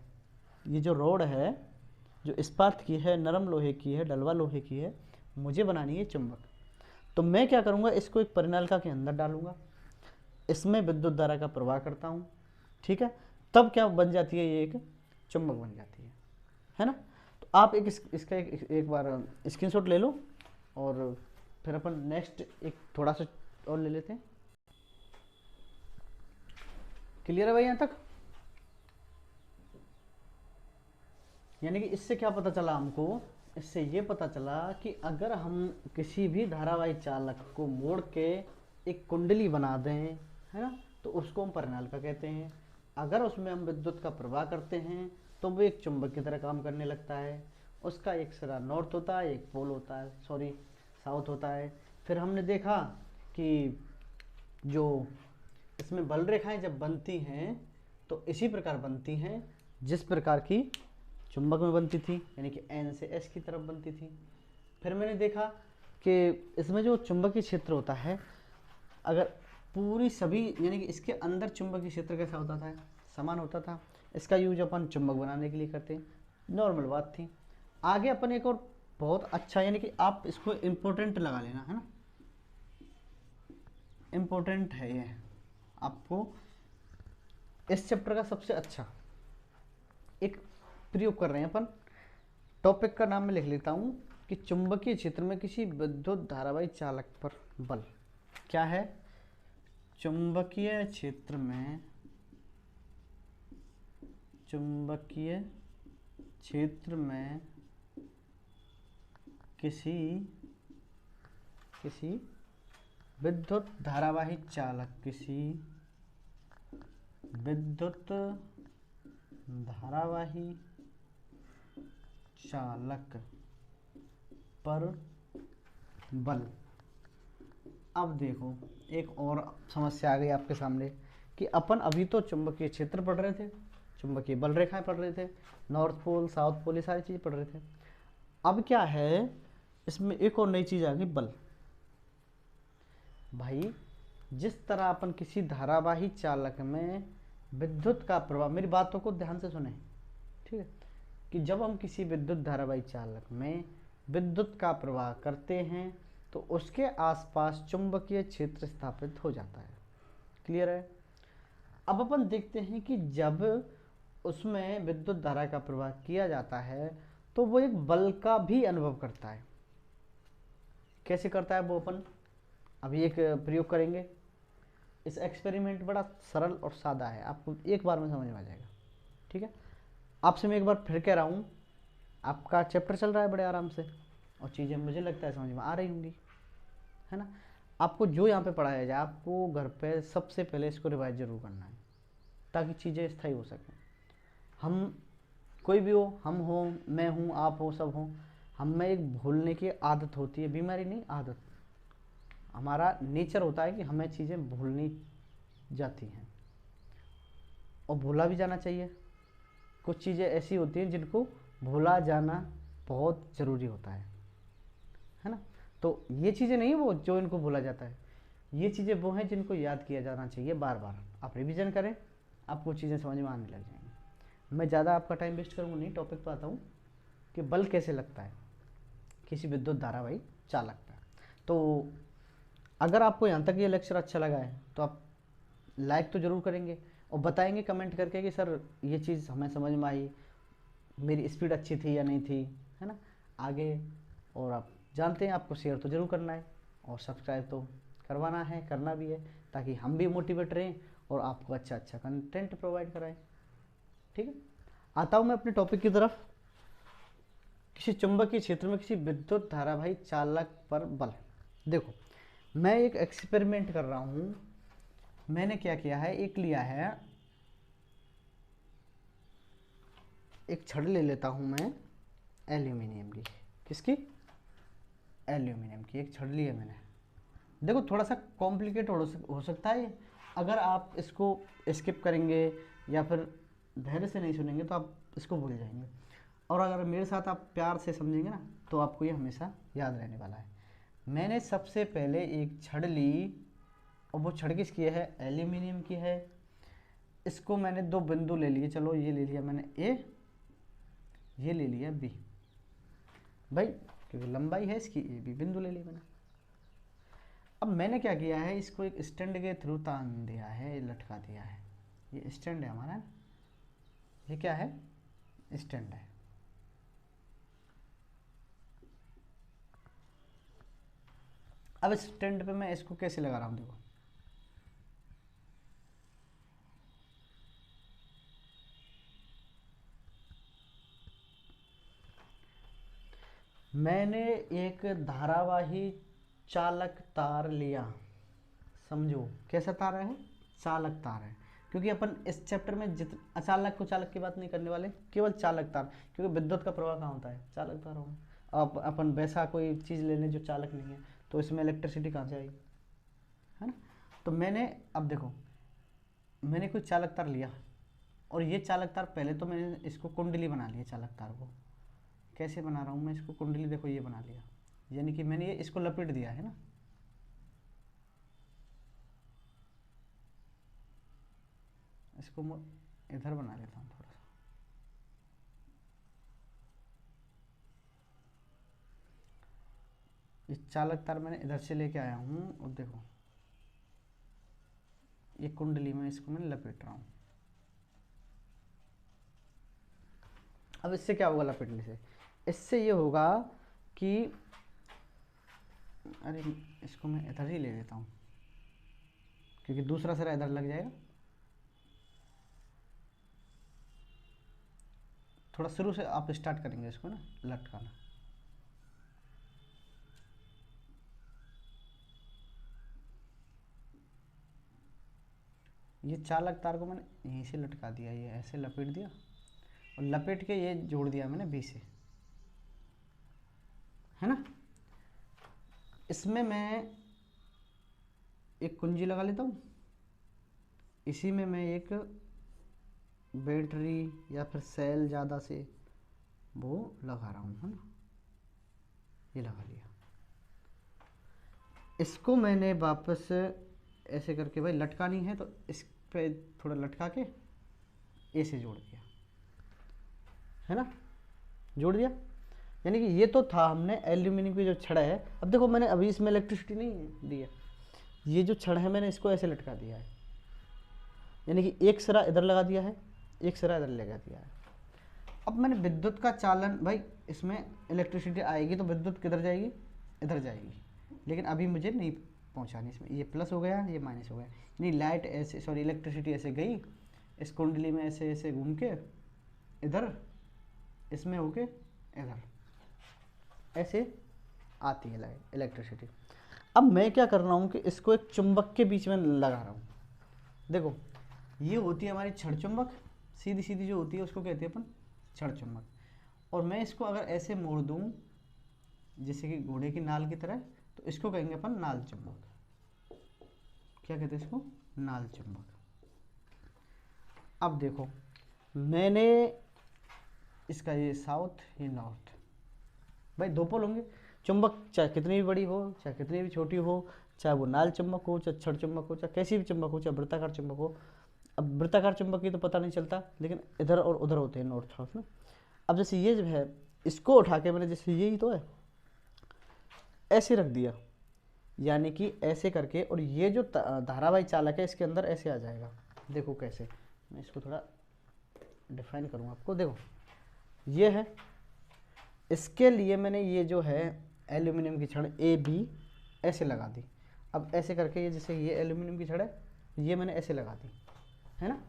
S1: ये जो रॉड है जो इस्पात की है, नरम लोहे की है, डलवा लोहे की है, मुझे बनानी है चुंबक। तो मैं क्या करूँगा, इसको एक परिनालिका के अंदर डालूंगा, इसमें विद्युत धारा का प्रवाह करता हूँ, ठीक है, तब क्या बन जाती है, ये एक चुंबक बन जाती है ना। तो आप इसका एक बार स्क्रीनशॉट ले लो, और फिर अपन नेक्स्ट एक थोड़ा सा और ले लेते हैं। क्लियर है भाई यहाँ तक। यानी कि इससे क्या पता चला हमको, इससे ये पता चला कि अगर हम किसी भी धारावाही चालक को मोड़ के एक कुंडली बना दें, है ना, तो उसको हम परिनालिका कहते हैं। अगर उसमें हम विद्युत का प्रवाह करते हैं तो वो एक चुंबक की तरह काम करने लगता है। उसका एक सिरा नॉर्थ होता है, एक पोल होता है, सॉरी साउथ होता है। फिर हमने देखा कि जो इसमें बल रेखाएं जब बनती हैं तो इसी प्रकार बनती हैं जिस प्रकार की चुंबक में बनती थी, यानी कि एन से एस की तरफ बनती थी। फिर मैंने देखा कि इसमें जो चुंबकीय क्षेत्र होता है, अगर पूरी सभी, यानी कि इसके अंदर चुंबकीय क्षेत्र कैसा होता था, समान होता था। इसका यूज अपन चुंबक बनाने के लिए करते हैं, नॉर्मल बात थी। आगे अपन एक और बहुत अच्छा, यानी कि आप इसको इम्पोर्टेंट लगा लेना, है ना, इम्पोर्टेंट है ये आपको इस चैप्टर का सबसे अच्छा एक प्रयोग कर रहे हैं अपन। टॉपिक का नाम मैं लिख लेता हूं कि चुंबकीय क्षेत्र में किसी विद्युत धारावाही चालक पर बल। क्या है, चुंबकीय क्षेत्र में किसी विद्युत धारावाही चालक पर बल। अब देखो एक और समस्या आ गई आपके सामने कि अपन अभी तो चुंबकीय क्षेत्र पढ़ रहे थे, चुंबकीय बल रेखाएं पढ़ रहे थे, नॉर्थ पोल साउथ पोल ये सारी चीज़ पढ़ रहे थे। अब क्या है, इसमें एक और नई चीज़ आ गई, बल। भाई जिस तरह अपन किसी धारावाही चालक में विद्युत का प्रवाह, मेरी बातों को ध्यान से सुने, ठीक है, कि जब हम किसी विद्युत धारावाही चालक में विद्युत का प्रवाह करते हैं तो उसके आसपास चुंबकीय क्षेत्र स्थापित हो जाता है। क्लियर है। अब अपन देखते हैं कि जब उसमें विद्युत धारा का प्रवाह किया जाता है तो वो एक बल का भी अनुभव करता है। कैसे करता है वो अपन अभी एक प्रयोग करेंगे। इस एक्सपेरिमेंट बड़ा सरल और सादा है, आपको एक बार में समझ में आ जाएगा, ठीक है। आपसे मैं एक बार फिर कह रहा हूँ, आपका चैप्टर चल रहा है बड़े आराम से और चीज़ें मुझे लगता है समझ में आ रही होंगी, है ना। आपको जो यहाँ पे पढ़ाया जाए आपको घर पे सबसे पहले इसको रिवाइज जरूर करना है ताकि चीज़ें स्थायी हो सकें। हम कोई भी हो, हम हो, मैं हूँ, आप हो, सब हो, हम में एक भूलने की आदत होती है, बीमारी नहीं आदत। हमारा नेचर होता है कि हमें चीज़ें भूलनी जाती हैं और भूला भी जाना चाहिए। कुछ चीज़ें ऐसी होती हैं जिनको भूला जाना बहुत ज़रूरी होता है ना। तो ये चीज़ें नहीं वो जो इनको भूला जाता है, ये चीज़ें वो हैं जिनको याद किया जाना चाहिए बार बार। आप रिवीजन करें, आपको चीज़ें समझ में आने लग जाएंगी। मैं ज़्यादा आपका टाइम वेस्ट करूँगा नहीं, टॉपिक पर आता हूँ कि बल कैसे लगता है किसी विद्युत धारावाही चालक पर। तो अगर आपको यहाँ तक ये लेक्चर अच्छा लगा है तो आप लाइक तो ज़रूर करेंगे और बताएंगे कमेंट करके कि सर ये चीज़ हमें समझ में आई, मेरी स्पीड अच्छी थी या नहीं थी, है ना आगे। और आप जानते हैं आपको शेयर तो ज़रूर करना है और सब्सक्राइब तो करवाना है, करना भी है, ताकि हम भी मोटिवेट रहें और आपको अच्छा अच्छा कंटेंट प्रोवाइड कराएं। ठीक है, आता हूँ मैं अपने टॉपिक की तरफ। किसी चुंबकीय क्षेत्र में किसी विद्युत धारावाही चालक पर बल। देखो मैं एक एक्सपेरिमेंट कर रहा हूँ। मैंने क्या किया है, एक लिया है एक छड़ ले लेता हूँ मैं एल्यूमिनियम की। किसकी? एल्यूमिनियम की एक छड़ ली है मैंने। देखो थोड़ा सा कॉम्प्लिकेट हो सकता है ये। अगर आप इसको स्किप करेंगे या फिर धैर्य से नहीं सुनेंगे तो आप इसको भूल जाएंगे, और अगर मेरे साथ आप प्यार से समझेंगे ना तो आपको ये हमेशा याद रहने वाला है। मैंने सबसे पहले एक छड़ ली, और वो छड़ किसकी है? एल्यूमिनियम की है। इसको मैंने दो बिंदु ले लिए, चलो ये ले लिया मैंने ए, ये ले लिया बी, भाई क्योंकि लंबाई है इसकी ए बी, बिंदु ले लिया मैंने। अब मैंने क्या किया है, इसको एक स्टैंड के थ्रू तान दिया है, लटका दिया है। ये स्टैंड है हमारा, ये क्या है? स्टैंड है। अब स्टैंड पे मैं इसको कैसे लगा रहा हूँ, देखो मैंने एक धारावाही चालक तार लिया। समझो कैसा तार है? चालक तार है, क्योंकि अपन इस चैप्टर में अचालक को चालक की बात नहीं करने वाले, केवल चालक तार, क्योंकि विद्युत का प्रवाह कहाँ होता है? चालक तार होगा। अब अपन वैसा कोई चीज़ ले लें जो चालक नहीं है, तो इसमें इलेक्ट्रिसिटी कहाँ से आएगी, है ना? तो मैंने, अब देखो मैंने कोई चालक तार लिया, और ये चालक तार पहले तो मैंने इसको कुंडली बना लिया। चालक तार को कैसे बना रहा हूँ मैं इसको? कुंडली देखो ये बना लिया, यानी कि मैंने ये इसको लपेट दिया है ना। इसको मैं इधर बना लेता हूँ थोड़ा सा। ये चालक तार मैंने इधर से लेके आया हूँ, और देखो ये कुंडली में इसको मैं लपेट रहा हूँ। अब इससे क्या होगा लपेटने से? इससे ये होगा कि, अरे इसको मैं इधर ही ले लेता हूँ, क्योंकि दूसरा सिरा इधर लग जाएगा। थोड़ा शुरू से आप स्टार्ट करेंगे इसको ना लटकाना। ये चालक तार को मैंने यहीं से लटका दिया, ये ऐसे लपेट दिया, और लपेट के ये जोड़ दिया मैंने बी से, है ना। इसमें मैं एक कुंजी लगा लेता हूँ, इसी में मैं एक बैटरी या फिर सेल ज़्यादा से वो लगा रहा हूँ, है ना। ये लगा लिया। इसको मैंने वापस ऐसे करके, भाई लटकानी है तो इस पे थोड़ा लटका के ऐसे जोड़ दिया, है ना, जोड़ दिया। यानी कि ये तो था हमने एल्यूमिनियम की जो छड़ है। अब देखो मैंने अभी इसमें इलेक्ट्रिसिटी नहीं दी है, ये जो छड़ है मैंने इसको ऐसे लटका दिया है, यानी कि एक सिरा इधर लगा दिया है, एक सिरा इधर लगा दिया है। अब मैंने विद्युत का चालन, भाई इसमें इलेक्ट्रिसिटी आएगी तो विद्युत किधर जाएगी? इधर जाएगी, लेकिन अभी मुझे नहीं पहुंचानी इसमें। ये प्लस हो गया, ये माइनस हो गया, नहीं लाइट ऐसे, सॉरी इलेक्ट्रिसिटी ऐसे गई इस कुंडली में, ऐसे ऐसे घूम के इधर, इसमें होके इधर, ऐसे आती है इलेक्ट्रिसिटी। अब मैं क्या कर रहा हूँ कि इसको एक चुंबक के बीच में लगा रहा हूँ। देखो ये होती है हमारी छड़ चुंबक, सीधी सीधी जो होती है उसको कहते हैं अपन छड़ चुंबक। और मैं इसको अगर ऐसे मोड़ दूँ जैसे कि घोड़े की नाल की तरह, तो इसको कहेंगे अपन नाल चुंबक। क्या कहते हैं इसको? नाल चुंबक। अब देखो मैंने इसका ये साउथ, ये नॉर्थ, भाई दो पोल होंगे। चुंबक चाहे कितनी भी बड़ी हो, चाहे कितनी भी छोटी हो, चाहे वो नाल चुंबक हो, चाहे छड़ चुंबक हो, चाहे कैसी भी चुंबक हो, चाहे वृत्ताकार चुंबक हो। अब वृत्ताकार चुंबक की तो पता नहीं चलता, लेकिन इधर और उधर होते हैं, नॉर्थ साउथ ना। अब जैसे ये जो है, इसको उठा के मैंने, जैसे यही तो है, ऐसे रख दिया, यानी कि ऐसे करके, और ये जो धारावाही चालक है इसके अंदर ऐसे आ जाएगा। देखो कैसे, मैं इसको थोड़ा डिफाइन करूँ आपको। देखो ये है, इसके लिए मैंने ये जो है एल्यूमिनियम की छड़ ए बी ऐसे लगा दी। अब ऐसे करके, ये जैसे ये एल्यूमिनियम की छड़ है, ये मैंने ऐसे लगा दी, है ना।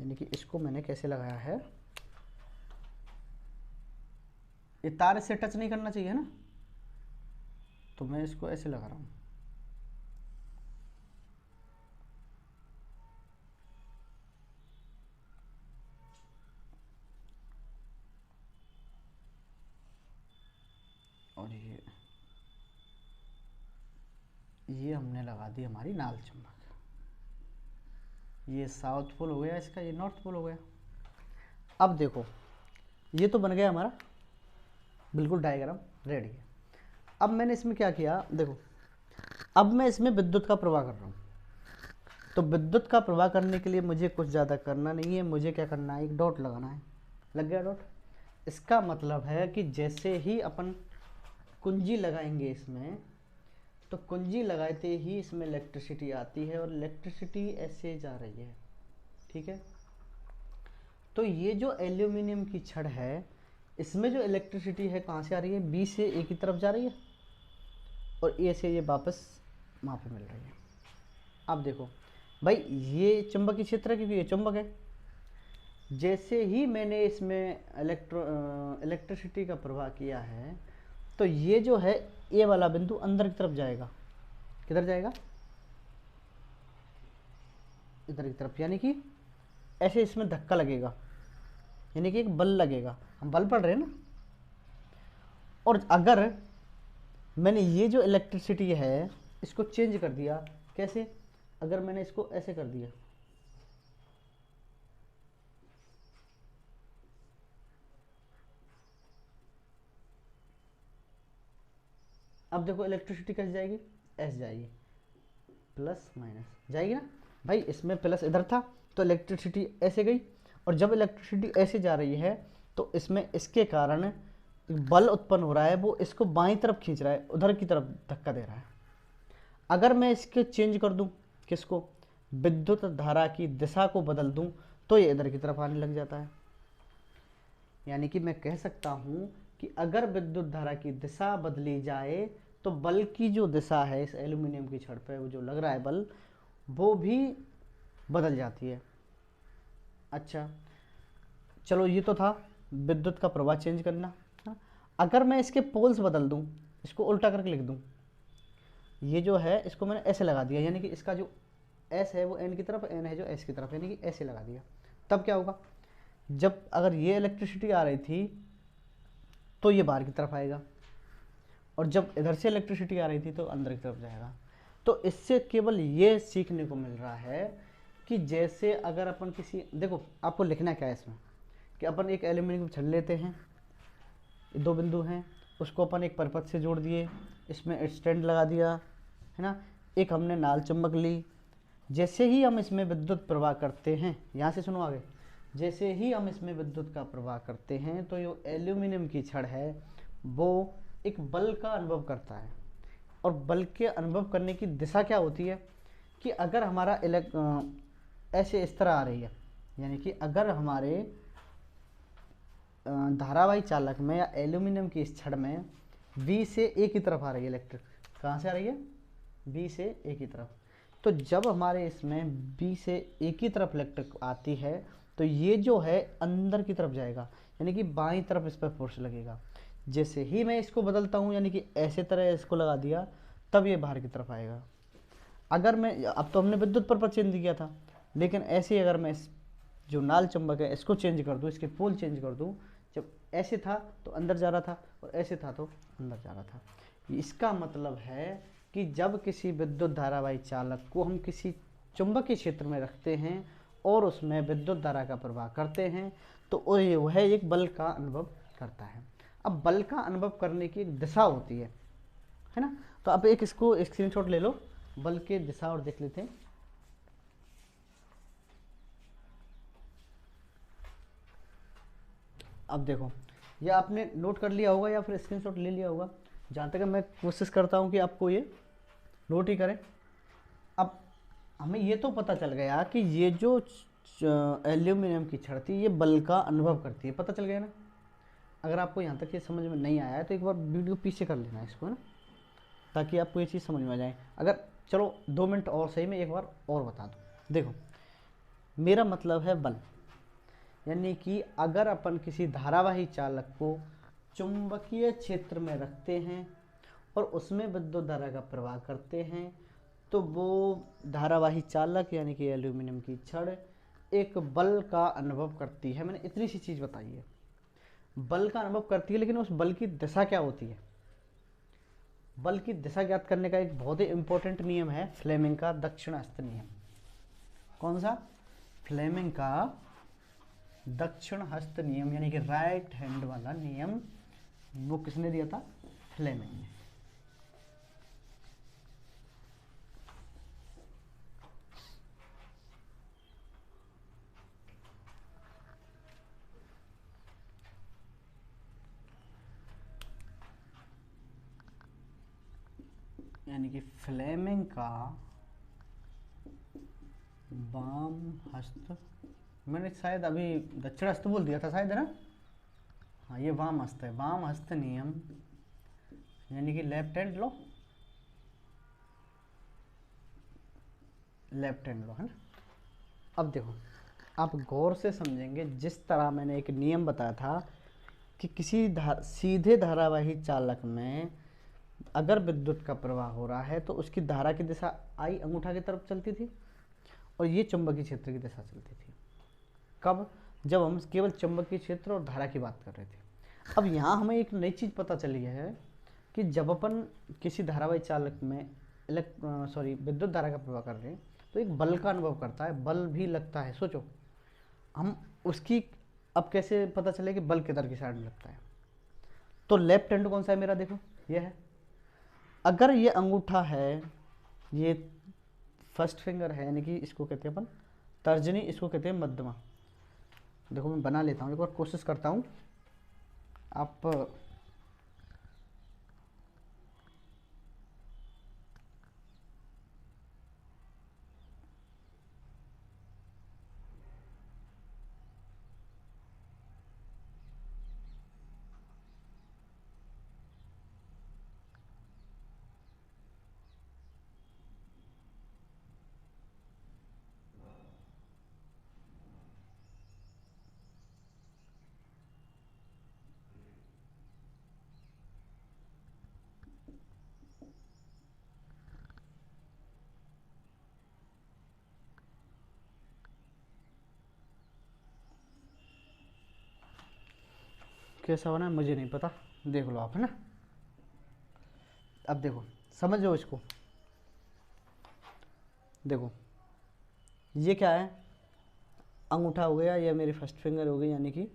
S1: यानी कि इसको मैंने कैसे लगाया है, ये तार इससे टच नहीं करना चाहिए, है ना, तो मैं इसको ऐसे लगा रहा हूँ। और ये हमने लगा दी हमारी नाल चुंबक। ये साउथ पोल हो गया इसका, ये नॉर्थ पोल हो गया। अब देखो ये तो बन गया हमारा बिल्कुल डायग्राम रेडी है। अब मैंने इसमें क्या किया, देखो अब मैं इसमें विद्युत का प्रवाह कर रहा हूँ। तो विद्युत का प्रवाह करने के लिए मुझे कुछ ज़्यादा करना नहीं है, मुझे क्या करना है, एक डॉट लगाना है। लग गया डॉट। इसका मतलब है कि जैसे ही अपन कुंजी लगाएंगे इसमें, तो कुंजी लगाते ही इसमें इलेक्ट्रिसिटी आती है और इलेक्ट्रिसिटी ऐसे जा रही है, ठीक है। तो ये जो एल्यूमिनियम की छड़ है, इसमें जो इलेक्ट्रिसिटी है कहाँ से आ रही है, बी से ए की तरफ जा रही है और ए से ये वापस वहाँ पे मिल रही है। अब देखो भाई ये चुंबकीय क्षेत्र है क्योंकि ये चुंबक है। जैसे ही मैंने इसमें इलेक्ट्रिसिटी का प्रवाह किया है, तो ये जो है ए वाला बिंदु अंदर की तरफ जाएगा। किधर जाएगा, इधर की तरफ, यानी कि ऐसे इसमें धक्का लगेगा, यानी कि एक बल लगेगा। हम बल पढ़ रहे हैं ना। और अगर मैंने ये जो इलेक्ट्रिसिटी है इसको चेंज कर दिया, कैसे, अगर मैंने इसको ऐसे कर दिया, अब देखो इलेक्ट्रिसिटी कैसे जाएगी, ऐसे जाएगी, प्लस माइनस जाएगी ना भाई। इसमें प्लस इधर था तो इलेक्ट्रिसिटी ऐसे गई, और जब इलेक्ट्रिसिटी ऐसे जा रही है तो इसमें इसके कारण बल उत्पन्न हो रहा है, वो इसको बाईं तरफ खींच रहा है, उधर की तरफ धक्का दे रहा है। अगर मैं इसके चेंज कर दूं, किसको, विद्युत धारा की दिशा को बदल दूं, तो ये इधर की तरफ आने लग जाता है। यानी कि मैं कह सकता हूं कि अगर विद्युत धारा की दिशा बदली जाए तो बल की जो दिशा है इस एल्यूमिनियम की छड़ पे वो जो लग रहा है बल, वो भी बदल जाती है। अच्छा चलो ये तो था विद्युत का प्रवाह चेंज करना। अगर मैं इसके पोल्स बदल दूं, इसको उल्टा करके लिख दूं, ये जो है इसको मैंने ऐसे लगा दिया, यानी कि इसका जो एस है वो एन की तरफ, एन है जो एस की तरफ, यानी कि ऐसे लगा दिया। तब क्या होगा, जब अगर ये इलेक्ट्रिसिटी आ रही थी तो ये बाहर की तरफ आएगा, और जब इधर से इलेक्ट्रिसिटी आ रही थी तो अंदर की तरफ जाएगा। तो इससे केवल ये सीखने को मिल रहा है कि जैसे अगर अपन किसी, देखो आपको लिखना क्या है इसमें, कि अपन एक एल्यूमिनियम छड़ लेते हैं, दो बिंदु हैं, उसको अपन एक परपथ से जोड़ दिए, इसमें स्टैंड लगा दिया है ना, एक हमने नाल चुंबक ली। जैसे ही हम इसमें विद्युत प्रवाह करते हैं, यहाँ से सुनो आगे, जैसे ही हम इसमें विद्युत का प्रवाह करते हैं तो जो एल्यूमिनियम की छड़ है वो एक बल का अनुभव करता है। और बल के अनुभव करने की दिशा क्या होती है, कि अगर हमारा ऐसे इस तरह आ रही है, यानी कि अगर हमारे धारावाही चालक में या एल्यूमिनियम की इस छड़ में बी से ए की तरफ आ रही है इलेक्ट्रिक, कहाँ से आ रही है, बी से ए की तरफ, तो जब हमारे इसमें बी से ए की तरफ इलेक्ट्रिक आती है तो ये जो है अंदर की तरफ जाएगा, यानी कि बाईं तरफ इस पर फोर्स लगेगा। जैसे ही मैं इसको बदलता हूँ, यानी कि ऐसे तरह इसको लगा दिया, तब ये बाहर की तरफ आएगा। अगर मैं, अब तो हमने विद्युत पर चेंज किया था, लेकिन ऐसे ही अगर मैं इस जो नाल चुंबक है इसको चेंज कर दूँ, इसके पोल चेंज कर दूँ, जब ऐसे था तो अंदर जा रहा था और ऐसे था तो अंदर जा रहा था। इसका मतलब है कि जब किसी विद्युत धारावाही चालक को हम किसी चुंबकीय क्षेत्र में रखते हैं और उसमें विद्युत धारा का प्रवाह करते हैं तो वह एक बल का अनुभव करता है। अब बल का अनुभव करने की एक दिशा होती है ना। तो अब एक इसको स्क्रीनशॉट ले लो, बल की दिशा, और देख लेते हैं। अब देखो ये आपने नोट कर लिया होगा या फिर स्क्रीनशॉट ले लिया होगा, जहाँ तक मैं कोशिश करता हूँ कि आपको ये नोट ही करें। अब हमें ये तो पता चल गया कि ये जो एल्यूमिनियम की छड़ थी ये बल का अनुभव करती है, पता चल गया ना। अगर आपको यहाँ तक ये समझ में नहीं आया है तो एक बार वीडियो पीछे कर लेना इसको, है ना, ताकि आपको ये चीज़ समझ में आ जाए। अगर चलो 2 मिनट और सही में एक बार और बता दूँ। देखो मेरा मतलब है बल, यानी कि अगर अपन किसी धारावाही चालक को चुंबकीय क्षेत्र में रखते हैं और उसमें विद्युत धारा का प्रवाह करते हैं तो वो धारावाही चालक यानी कि एल्यूमिनियम की छड़ एक बल का अनुभव करती है। मैंने इतनी सी चीज़ बताई है, बल का अनुभव करती है, लेकिन उस बल की दिशा क्या होती है, बल की दिशा ज्ञात करने का एक बहुत ही इंपॉर्टेंट नियम है फ्लेमिंग का दक्षिण हस्त नियम। कौन सा? फ्लेमिंग का दक्षिण हस्त नियम, यानी कि राइट हैंड वाला नियम। वो किसने दिया था? फ्लेमिंग ने। यानी कि फ्लेमिंग का वाम हस्त, मैंने शायद अभी दक्षिण हस्त बोल दिया था शायद, है ना? हाँ, ये वाम हस्त है, वाम हस्त नियम, यानी कि लेफ्ट हैंड लो, लेफ्ट हैंड लो, है ना? अब देखो, आप गौर से समझेंगे, जिस तरह मैंने एक नियम बताया था कि किसी सीधे धारावाही चालक में अगर विद्युत का प्रवाह हो रहा है तो उसकी धारा की दिशा आई अंगूठा की तरफ चलती थी और ये चुंबकीय क्षेत्र की दिशा चलती थी। कब? जब हम केवल चुंबकीय क्षेत्र और धारा की बात कर रहे थे। अब यहाँ हमें एक नई चीज़ पता चली है कि जब अपन किसी धारावाही चालक में विद्युत धारा का प्रवाह कर रहे हैं तो एक बल का अनुभव करता है, बल भी लगता है। सोचो, हम उसकी अब कैसे पता चले कि बल किधर की साइड में लगता है? तो लेफ्ट हैंड कौन सा है मेरा? देखो, ये है। अगर ये अंगूठा है, ये फर्स्ट फिंगर है, यानी कि इसको कहते हैं अपन तर्जनी, इसको कहते हैं मध्यमा। देखो मैं बना लेता हूँ, एक बार कोशिश करता हूँ। आप कैसा बना मुझे नहीं पता, देख लो आप, है ना? अब देखो, समझो इसको। देखो, ये क्या है? अंगूठा हो गया, ये मेरी फर्स्ट फिंगर हो गई, यानी कि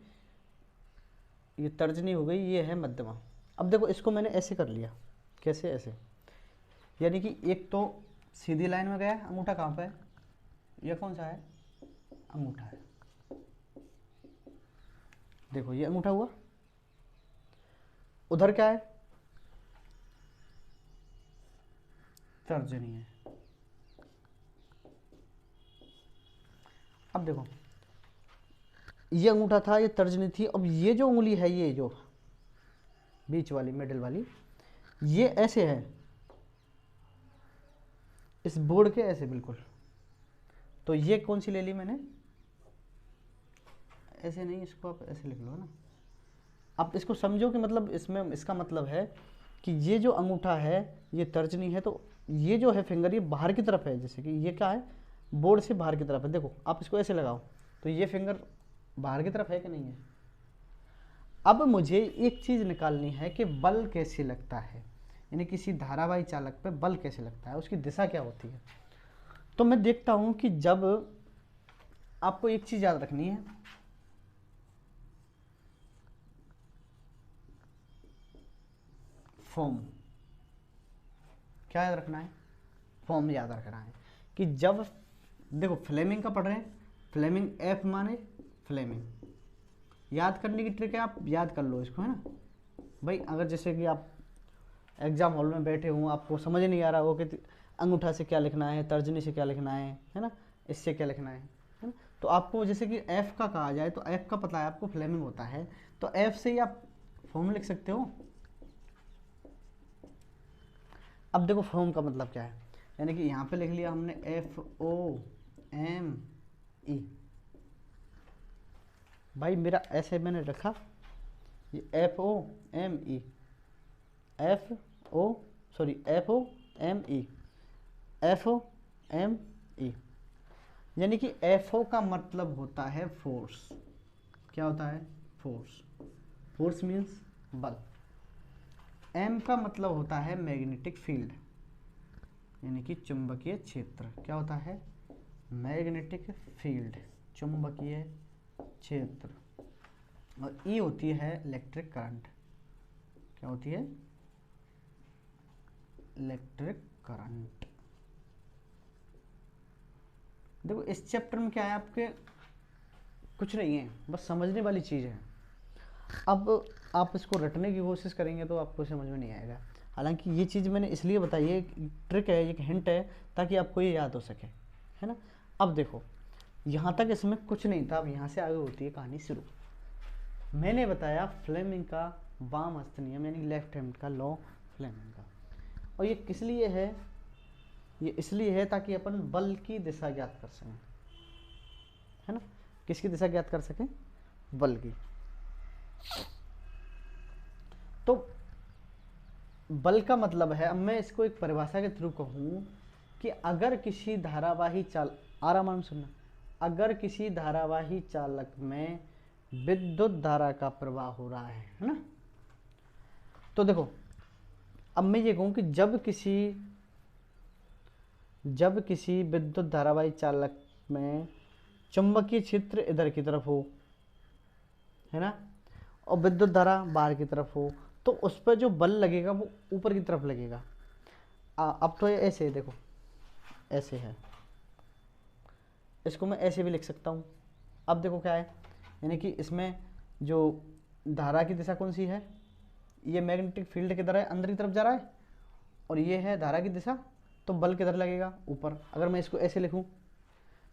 S1: ये तर्जनी हो गई, ये है मध्यमा। अब देखो, इसको मैंने ऐसे कर लिया। कैसे? ऐसे, यानी कि एक तो सीधी लाइन में गया, अंगूठा कहाँ पे है? ये कौन सा है? अंगूठा है। देखो, ये अंगूठा हुआ। उधर क्या है? तर्जनी है। अब देखो, ये अंगूठा था, ये तर्जनी थी। अब ये जो उंगली है, ये जो बीच वाली, मिडिल वाली, ये ऐसे है, इस बोर्ड के ऐसे बिल्कुल। तो ये कौन सी ले ली मैंने? ऐसे नहीं, इसको आप ऐसे लिख लो, है ना? आप इसको समझो कि मतलब इसमें इसका मतलब है कि ये जो अंगूठा है, ये तर्जनी है, तो ये जो है फिंगर, ये बाहर की तरफ है। जैसे कि ये क्या है? बोर्ड से बाहर की तरफ है। देखो, आप इसको ऐसे लगाओ तो ये फिंगर बाहर की तरफ है कि नहीं है? अब मुझे एक चीज़ निकालनी है कि बल कैसे लगता है, यानी किसी धारावाही चालक पे बल कैसे लगता है, उसकी दिशा क्या होती है। तो मैं देखता हूं कि जब आपको एक चीज़ याद रखनी है, फॉर्म। क्या याद रखना है? फॉर्म याद रखना है कि जब देखो फ्लेमिंग का पढ़ रहे हैं, फ्लेमिंग एफ माने फ्लेमिंग। याद करने की ट्रिक है, आप याद कर लो इसको, है ना भाई? अगर जैसे कि आप एग्जाम हॉल में बैठे हो, आपको समझ नहीं आ रहा हो कि अंगूठा से क्या लिखना है, तर्जनी से क्या लिखना है ना, इससे क्या लिखना है ना, तो आपको जैसे कि एफ का कहा जाए तो एफ का पता है आपको, फ्लेमिंग होता है, तो एफ से ही आप फॉर्म लिख सकते हो। अब देखो, फॉर्म का मतलब क्या है, यानी कि यहाँ पे लिख लिया हमने FOME। भाई मेरा ऐसे मैंने रखा, ये FOME, FOME, यानी कि FO का मतलब होता है फोर्स। क्या होता है? फोर्स। फोर्स मीन्स बल। एम का मतलब होता है मैग्नेटिक फील्ड, यानी कि चुंबकीय क्षेत्र। क्या होता है? मैग्नेटिक फील्ड, चुंबकीय क्षेत्र। और ई होती है इलेक्ट्रिक करंट। क्या होती है? Electric current. देखो इस चैप्टर में क्या है, आपके कुछ नहीं है, बस समझने वाली चीज़ है। अब आप इसको रटने की कोशिश करेंगे तो आपको समझ में नहीं आएगा। हालांकि ये चीज़ मैंने इसलिए बताई है, ट्रिक है, एक हिंट है, ताकि आपको ये याद हो सके, है ना। अब देखो यहाँ तक इसमें कुछ नहीं था, अब यहाँ से आगे होती है कहानी शुरू। मैंने बताया फ्लेमिंग का वाम हस्त नियम, यानी लेफ्ट हैंड का लॉ फ्लेमिंग का। और ये किस लिए है? ये इसलिए है ताकि अपन बल की दिशा ज्ञात कर सकें, है ना। किसकी दिशा ज्ञात कर सकें? बल की। तो बल का मतलब है, अब मैं इसको एक परिभाषा के थ्रू कहूँ कि अगर किसी धारावाही आराम सुनना, अगर किसी धारावाही चालक में विद्युत धारा का प्रवाह हो रहा है ना, तो देखो अब मैं ये कहूँ कि जब किसी विद्युत धारावाही चालक में चुंबकीय क्षेत्र इधर की तरफ हो, है ना, और विद्युत धारा बाहर की तरफ हो, तो उस पर जो बल लगेगा वो ऊपर की तरफ लगेगा। अब तो ये ऐसे है, देखो ऐसे है, इसको मैं ऐसे भी लिख सकता हूँ। अब देखो क्या है, यानी कि इसमें जो धारा की दिशा कौन सी है? ये मैग्नेटिक फील्ड किधर है? अंदर की तरफ जा रहा है। और ये है धारा की दिशा, तो बल किधर लगेगा? ऊपर। अगर मैं इसको ऐसे लिखूँ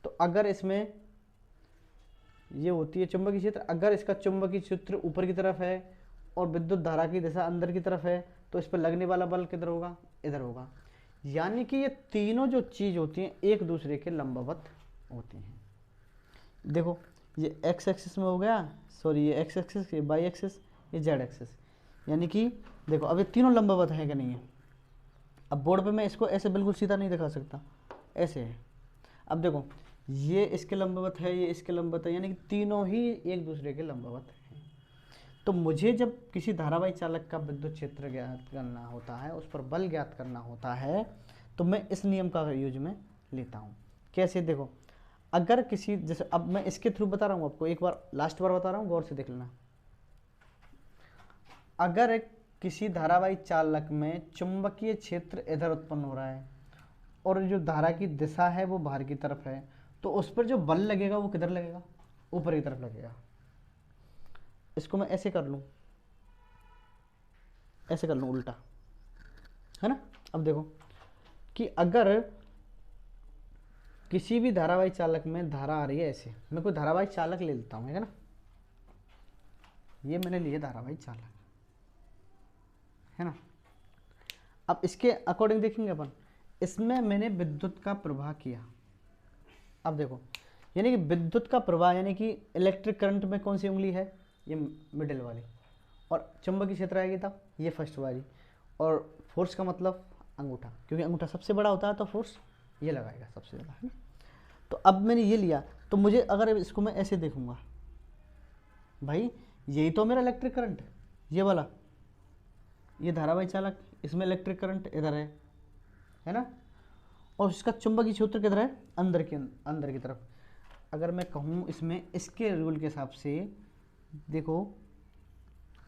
S1: तो अगर इसमें ये होती है चुंबकीय क्षेत्र, अगर इसका चुंबकीय क्षेत्र ऊपर की तरफ है और विद्युत धारा की दिशा अंदर की तरफ है, तो इस पर लगने वाला बल किधर होगा? इधर होगा। यानी कि ये तीनों जो चीज़ होती हैं एक दूसरे के लंबवत होती हैं। देखो ये एक्स एक्सिस में हो गया, सॉरी ये एक्स एक्सिस, ये वाई एक्सिस, ये जेड एक्सिस, यानी कि देखो अब ये तीनों लंबवत है कि नहीं है। अब बोर्ड पे मैं इसको ऐसे बिल्कुल सीधा नहीं दिखा सकता, ऐसे है। अब देखो ये इसके लंबवत है, ये इसके लंबवत है, यानी कि तीनों ही एक दूसरे के लंबवत हैं। तो मुझे जब किसी धारावाही चालक का विद्युत क्षेत्र ज्ञात करना होता है, उस पर बल ज्ञात करना होता है, तो मैं इस नियम का यूज में लेता हूँ। कैसे? देखो अगर किसी, जैसे अब मैं इसके थ्रू बता रहा हूँ आपको, एक बार लास्ट बार बता रहा हूँ, गौर से देख लेना। अगर किसी धारावाही चालक में चुंबकीय क्षेत्र इधर उत्पन्न हो रहा है और जो धारा की दिशा है वो बाहर की तरफ है, तो उस पर जो बल लगेगा वो किधर लगेगा? ऊपर की तरफ लगेगा। इसको मैं ऐसे कर लूँ, ऐसे कर लूँ उल्टा, है ना। अब देखो कि अगर किसी भी धारावाही चालक में धारा आ रही है, ऐसे मैं कोई धारावाही चालक ले लेता हूँ, है ना, ये मैंने लिए धारावाही चालक, है ना। अब इसके अकॉर्डिंग देखेंगे अपन, इसमें मैंने विद्युत का प्रवाह किया। अब देखो यानी कि विद्युत का प्रवाह, यानी कि इलेक्ट्रिक करंट में कौन सी उंगली है? ये मिडिल वाली। और चुंबकीय क्षेत्र आएगी तब ये फर्स्ट वाली। और फोर्स का मतलब अंगूठा, क्योंकि अंगूठा सबसे बड़ा होता है तो फोर्स ये लगाएगा सबसे ज़्यादा, है ना। तो अब मैंने ये लिया, तो मुझे अगर इसको मैं ऐसे देखूंगा, भाई यही तो मेरा इलेक्ट्रिक करंट, ये वाला, ये धारावाही चालक, इसमें इलेक्ट्रिक करंट इधर है ना, और इसका चुंबकीय क्षेत्र किधर है? अंदर की तरफ। अगर मैं कहूँ इसमें इसके रूल के हिसाब से, देखो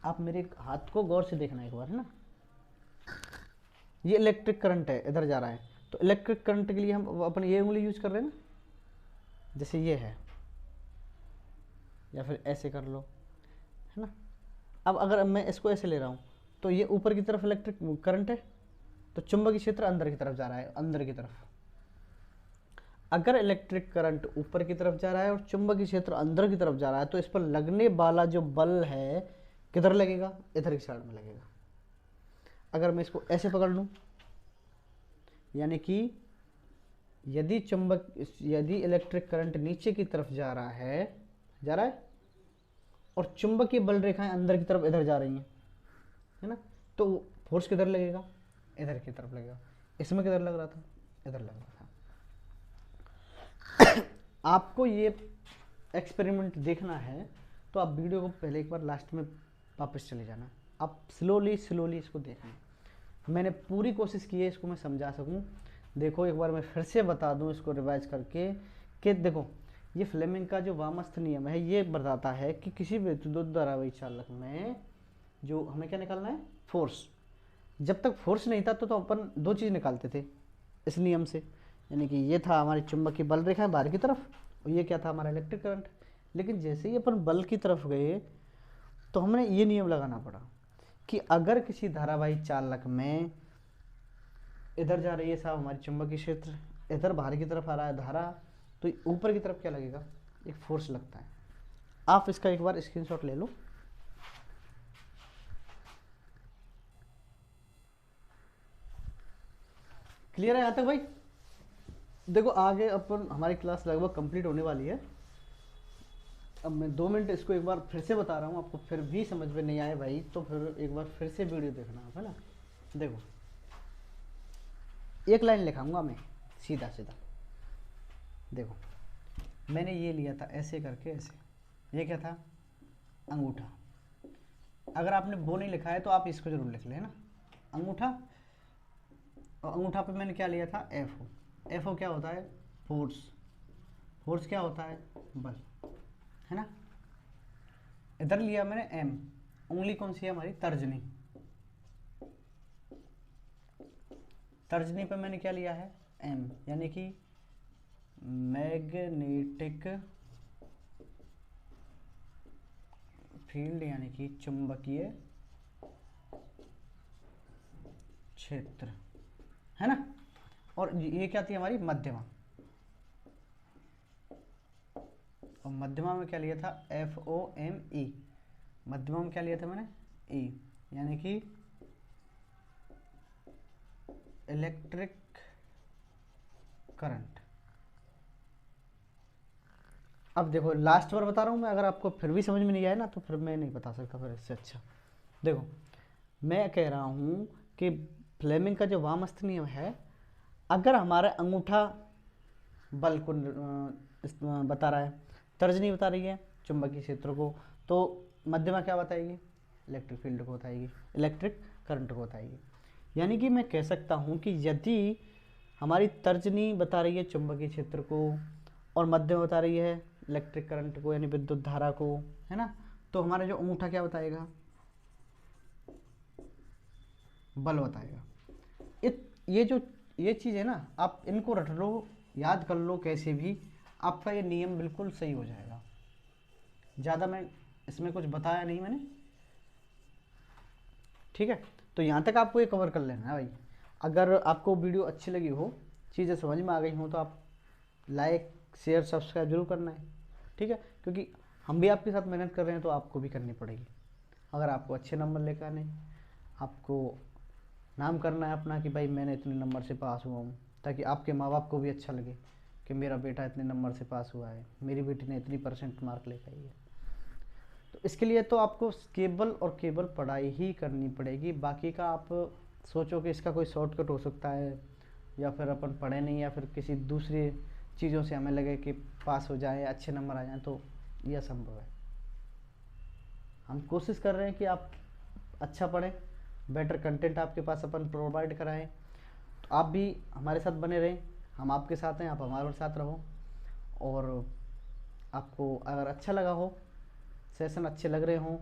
S1: आप मेरे हाथ को गौर से देखना एक बार, है ना, ये इलेक्ट्रिक करंट है, इधर जा रहा है, तो इलेक्ट्रिक करंट के लिए हम अपन ये उंगली यूज कर रहे हैं ना, जैसे ये है, या फिर ऐसे कर लो, है ना। अब अगर मैं इसको ऐसे ले रहा हूँ तो ये ऊपर की तरफ इलेक्ट्रिक करंट है, तो चुंबकीय क्षेत्र अंदर की तरफ जा रहा है, अंदर की तरफ। अगर इलेक्ट्रिक करंट ऊपर की तरफ जा रहा है और चुंबकीय क्षेत्र अंदर की तरफ जा रहा है, तो इस पर लगने वाला जो बल है किधर लगेगा? इधर की साइड में लगेगा। अगर मैं इसको ऐसे पकड़ लूं, यानी कि यदि इलेक्ट्रिक करंट नीचे की तरफ जा रहा है और चुंबकीय बल रेखाएं अंदर की तरफ इधर जा रही हैं, है ना, तो फोर्स किधर लगेगा? इधर की तरफ लगेगा। इसमें किधर लग रहा था? इधर लग रहा था। आपको ये एक्सपेरिमेंट देखना है तो आप वीडियो को पहले एक बार लास्ट में वापस चले जाना, आप स्लोली स्लोली इसको देखें। मैंने पूरी कोशिश की है इसको मैं समझा सकूं। देखो एक बार मैं फिर से बता दूं इसको रिवाइज करके कि देखो ये फ्लेमिंग का जो वामस्थ नियम है ये बताता है कि किसी भी विद्युत धारावाही चालक में जो हमें क्या निकालना है, फोर्स। जब तक फोर्स नहीं था तो अपन दो चीज़ निकालते थे इस नियम से, यानी कि ये था हमारी चुंबकीय बल रेखा बाहर की तरफ और ये क्या था हमारा इलेक्ट्रिक करंट। लेकिन जैसे ही अपन बल की तरफ गए तो हमने ये नियम लगाना पड़ा कि अगर किसी धारावाही चालक में इधर जा रही है साहब हमारी चुंबकीय क्षेत्र, इधर बाहर की तरफ आ रहा है धारा, तो ऊपर की तरफ क्या लगेगा, एक फोर्स लगता है। आप इसका एक बार स्क्रीनशॉट ले लो। क्लियर है यहाँ तक भाई? देखो आगे अपन हमारी क्लास लगभग कंप्लीट होने वाली है। अब मैं 2 मिनट इसको एक बार फिर से बता रहा हूँ, आपको फिर भी समझ में नहीं आए भाई तो फिर एक बार फिर से वीडियो देखना आप, है ना। देखो एक लाइन लिखाऊंगा मैं सीधा सीधा। देखो मैंने ये लिया था ऐसे करके ऐसे, ये क्या था, अंगूठा। अगर आपने वो नहीं लिखा है तो आप इसको जरूर लिख लें ना, अंगूठा। और अंगूठा पे मैंने क्या लिया था, एफ ओ। एफ ओ क्या होता है, फोर्स। फोर्स क्या होता है, बल, है ना। इधर लिया मैंने एम, उंगली कौन सी है हमारी, तर्जनी। तर्जनी पे मैंने क्या लिया है, एम, यानी कि मैग्नेटिक फील्ड, यानी कि चुंबकीय क्षेत्र, है ना। और ये क्या थी हमारी मध्यमा, और मध्यमा में क्या लिया था, एफ ओ एम ई। मध्यमा में क्या लिया था मैंने, ई, यानी कि इलेक्ट्रिक करंट। अब देखो लास्ट बार बता रहा हूँ मैं, अगर आपको फिर भी समझ में नहीं आया ना तो फिर मैं नहीं बता सकता फिर इससे अच्छा। देखो मैं कह रहा हूँ कि फ्लेमिंग का जो वामस्थ नियम है, अगर हमारा अंगूठा बल को बता रहा है, तर्जनी बता रही है चुंबकीय क्षेत्र को, तो मध्यमा क्या बताएगी, इलेक्ट्रिक फील्ड को बताएगी, इलेक्ट्रिक करंट को बताएगी। यानी कि मैं कह सकता हूँ कि यदि हमारी तर्जनी बता रही है चुंबकीय क्षेत्र को और मध्यमा बता रही है इलेक्ट्रिक करंट को यानी विद्युत धारा को, है ना, तो हमारा जो अंगूठा क्या बताएगा, बल बताएगा। ये चीज़ है ना, आप इनको रट लो, याद कर लो, कैसे भी आपका ये नियम बिल्कुल सही हो जाएगा। ज़्यादा मैं इसमें कुछ बताया नहीं मैंने, ठीक है। तो यहाँ तक आपको ये कवर कर लेना है भाई। अगर आपको वीडियो अच्छी लगी हो, चीज़ें समझ में आ गई हो, तो आप लाइक शेयर सब्सक्राइब जरूर करना है, ठीक है। क्योंकि हम भी आपके साथ मेहनत कर रहे हैं तो आपको भी करनी पड़ेगी। अगर आपको अच्छे नंबर लेकर आने, आपको नाम करना है अपना कि भाई मैंने इतने नंबर से पास हुआ हूँ, ताकि आपके माँ बाप को भी अच्छा लगे कि मेरा बेटा इतने नंबर से पास हुआ है, मेरी बेटी ने इतनी % मार्क लेकर आई है। तो इसके लिए तो आपको केवल और केवल पढ़ाई ही करनी पड़ेगी। बाकी का आप सोचो कि इसका कोई शॉर्टकट हो सकता है, या फिर अपन पढ़े नहीं, या फिर किसी दूसरी चीज़ों से हमें लगे कि पास हो जाए, अच्छे नंबर आ जाएँ, तो यह असंभव है। हम कोशिश कर रहे हैं कि आप अच्छा पढ़ें, बेटर कंटेंट आपके पास अपन प्रोवाइड कराएं। तो आप भी हमारे साथ बने रहें, हम आपके साथ हैं, आप हमारे साथ रहो। और आपको अगर अच्छा लगा हो, सेशन अच्छे लग रहे हों,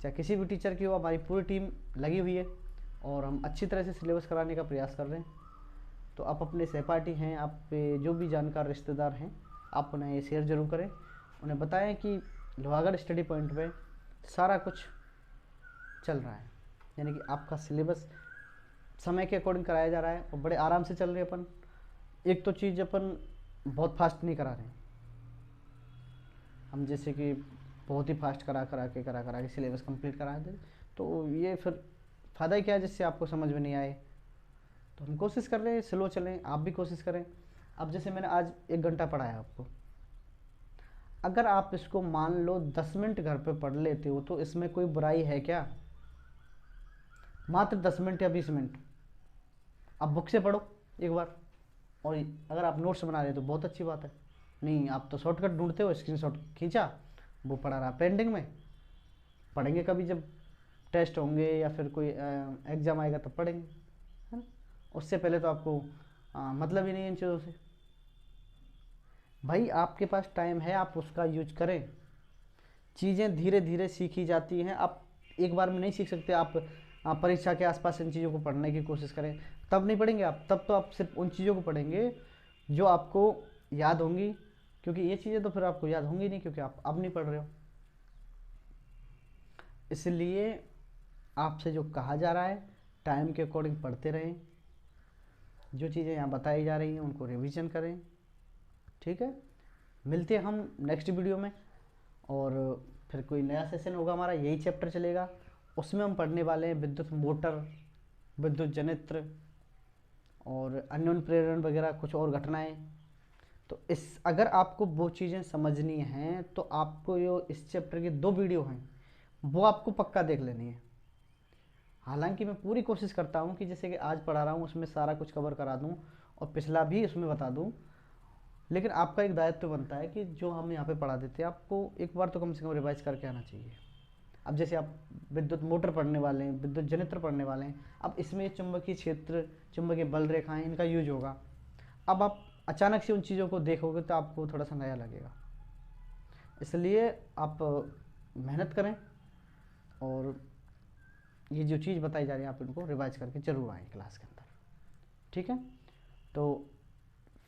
S1: चाहे किसी भी टीचर की हो, हमारी पूरी टीम लगी हुई है और हम अच्छी तरह से सिलेबस कराने का प्रयास कर रहे हैं। तो आप अपने सहपाठी हैं, आप पे जो भी जानकार रिश्तेदार हैं, आप उन्हें ये शेयर जरूर करें, उन्हें बताएं कि लोहागढ़ स्टडी पॉइंट पे सारा कुछ चल रहा है, यानी कि आपका सिलेबस समय के अकॉर्डिंग कराया जा रहा है और बड़े आराम से चल रहे हैं अपन। एक तो चीज़ अपन बहुत फास्ट नहीं करा रहे हैं, हम जैसे कि बहुत ही फास्ट करा के सिलेबस कंप्लीट करा दें, तो ये फिर फ़ायदा ही क्या है जिससे आपको समझ में नहीं आए। तो हम कोशिश कर रहे हैं स्लो चलें, आप भी कोशिश करें। अब जैसे मैंने आज 1 घंटा पढ़ाया आपको, अगर आप इसको मान लो 10 मिनट घर पे पढ़ लेते हो तो इसमें कोई बुराई है क्या, मात्र 10 मिनट या 20 मिनट आप बुक से पढ़ो एक बार, और अगर आप नोट्स बना रहे हो तो बहुत अच्छी बात है। नहीं आप तो शॉर्टकट ढूंढते हो, स्क्रीनशॉट खींचा, वो पड़ा रहा पेंडिंग में, पढ़ेंगे कभी जब टेस्ट होंगे या फिर कोई एग्ज़ाम आएगा तब पढ़ेंगे, है ना। उससे पहले तो आपको मतलब ही नहीं है इन चीज़ों से। भाई आपके पास टाइम है, आप उसका यूज करें। चीज़ें धीरे धीरे सीखी जाती हैं, आप एक बार में नहीं सीख सकते। आप परीक्षा के आसपास इन चीज़ों को पढ़ने की कोशिश करें, तब नहीं पढ़ेंगे आप। तब तो आप सिर्फ उन चीज़ों को पढ़ेंगे जो आपको याद होंगी, क्योंकि ये चीज़ें तो फिर आपको याद होंगी नहीं, क्योंकि आप अब नहीं पढ़ रहे हो। इसलिए आपसे जो कहा जा रहा है, टाइम के अकॉर्डिंग पढ़ते रहें, जो चीज़ें यहाँ बताई जा रही हैं उनको रिवीजन करें, ठीक है। मिलते हैं हम नेक्स्ट वीडियो में, और फिर कोई नया सेशन होगा हमारा, यही चैप्टर चलेगा। उसमें हम पढ़ने वाले हैं विद्युत मोटर, विद्युत जनित्र और अन्योन प्रेरण वगैरह कुछ और घटनाएं। तो इस अगर आपको वो चीज़ें समझनी हैं तो आपको जो इस चैप्टर के 2 वीडियो हैं वो आपको पक्का देख लेनी है। हालांकि मैं पूरी कोशिश करता हूँ कि जैसे कि आज पढ़ा रहा हूँ उसमें सारा कुछ कवर करा दूँ और पिछला भी उसमें बता दूँ, लेकिन आपका एक दायित्व बनता है कि जो हम यहाँ पे पढ़ा देते हैं आपको एक बार तो कम से कम रिवाइज करके आना चाहिए। अब जैसे आप विद्युत मोटर पढ़ने वाले हैं, विद्युत जनित्र पढ़ने वाले हैं, अब इसमें चुंबकीय क्षेत्र, चुंबकीय बल रेखाएं, इनका यूज होगा। अब आप अचानक से उन चीज़ों को देखोगे तो आपको थोड़ा सा नया लगेगा। इसलिए आप मेहनत करें और ये जो चीज़ बताई जा रही है आप इनको रिवाइज करके जरूर आएँ क्लास के अंदर, ठीक है। तो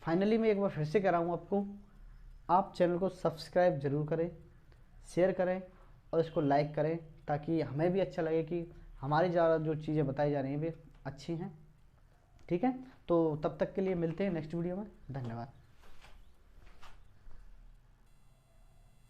S1: फाइनली मैं एक बार फिर से कह रहा हूँ आपको, आप चैनल को सब्सक्राइब जरूर करें, शेयर करें और इसको लाइक करें, ताकि हमें भी अच्छा लगे कि हमारी ज़्यादा जो चीज़ें बताई जा रही हैं वे अच्छी हैं, ठीक है। तो तब तक के लिए मिलते हैं नेक्स्ट वीडियो में। धन्यवाद।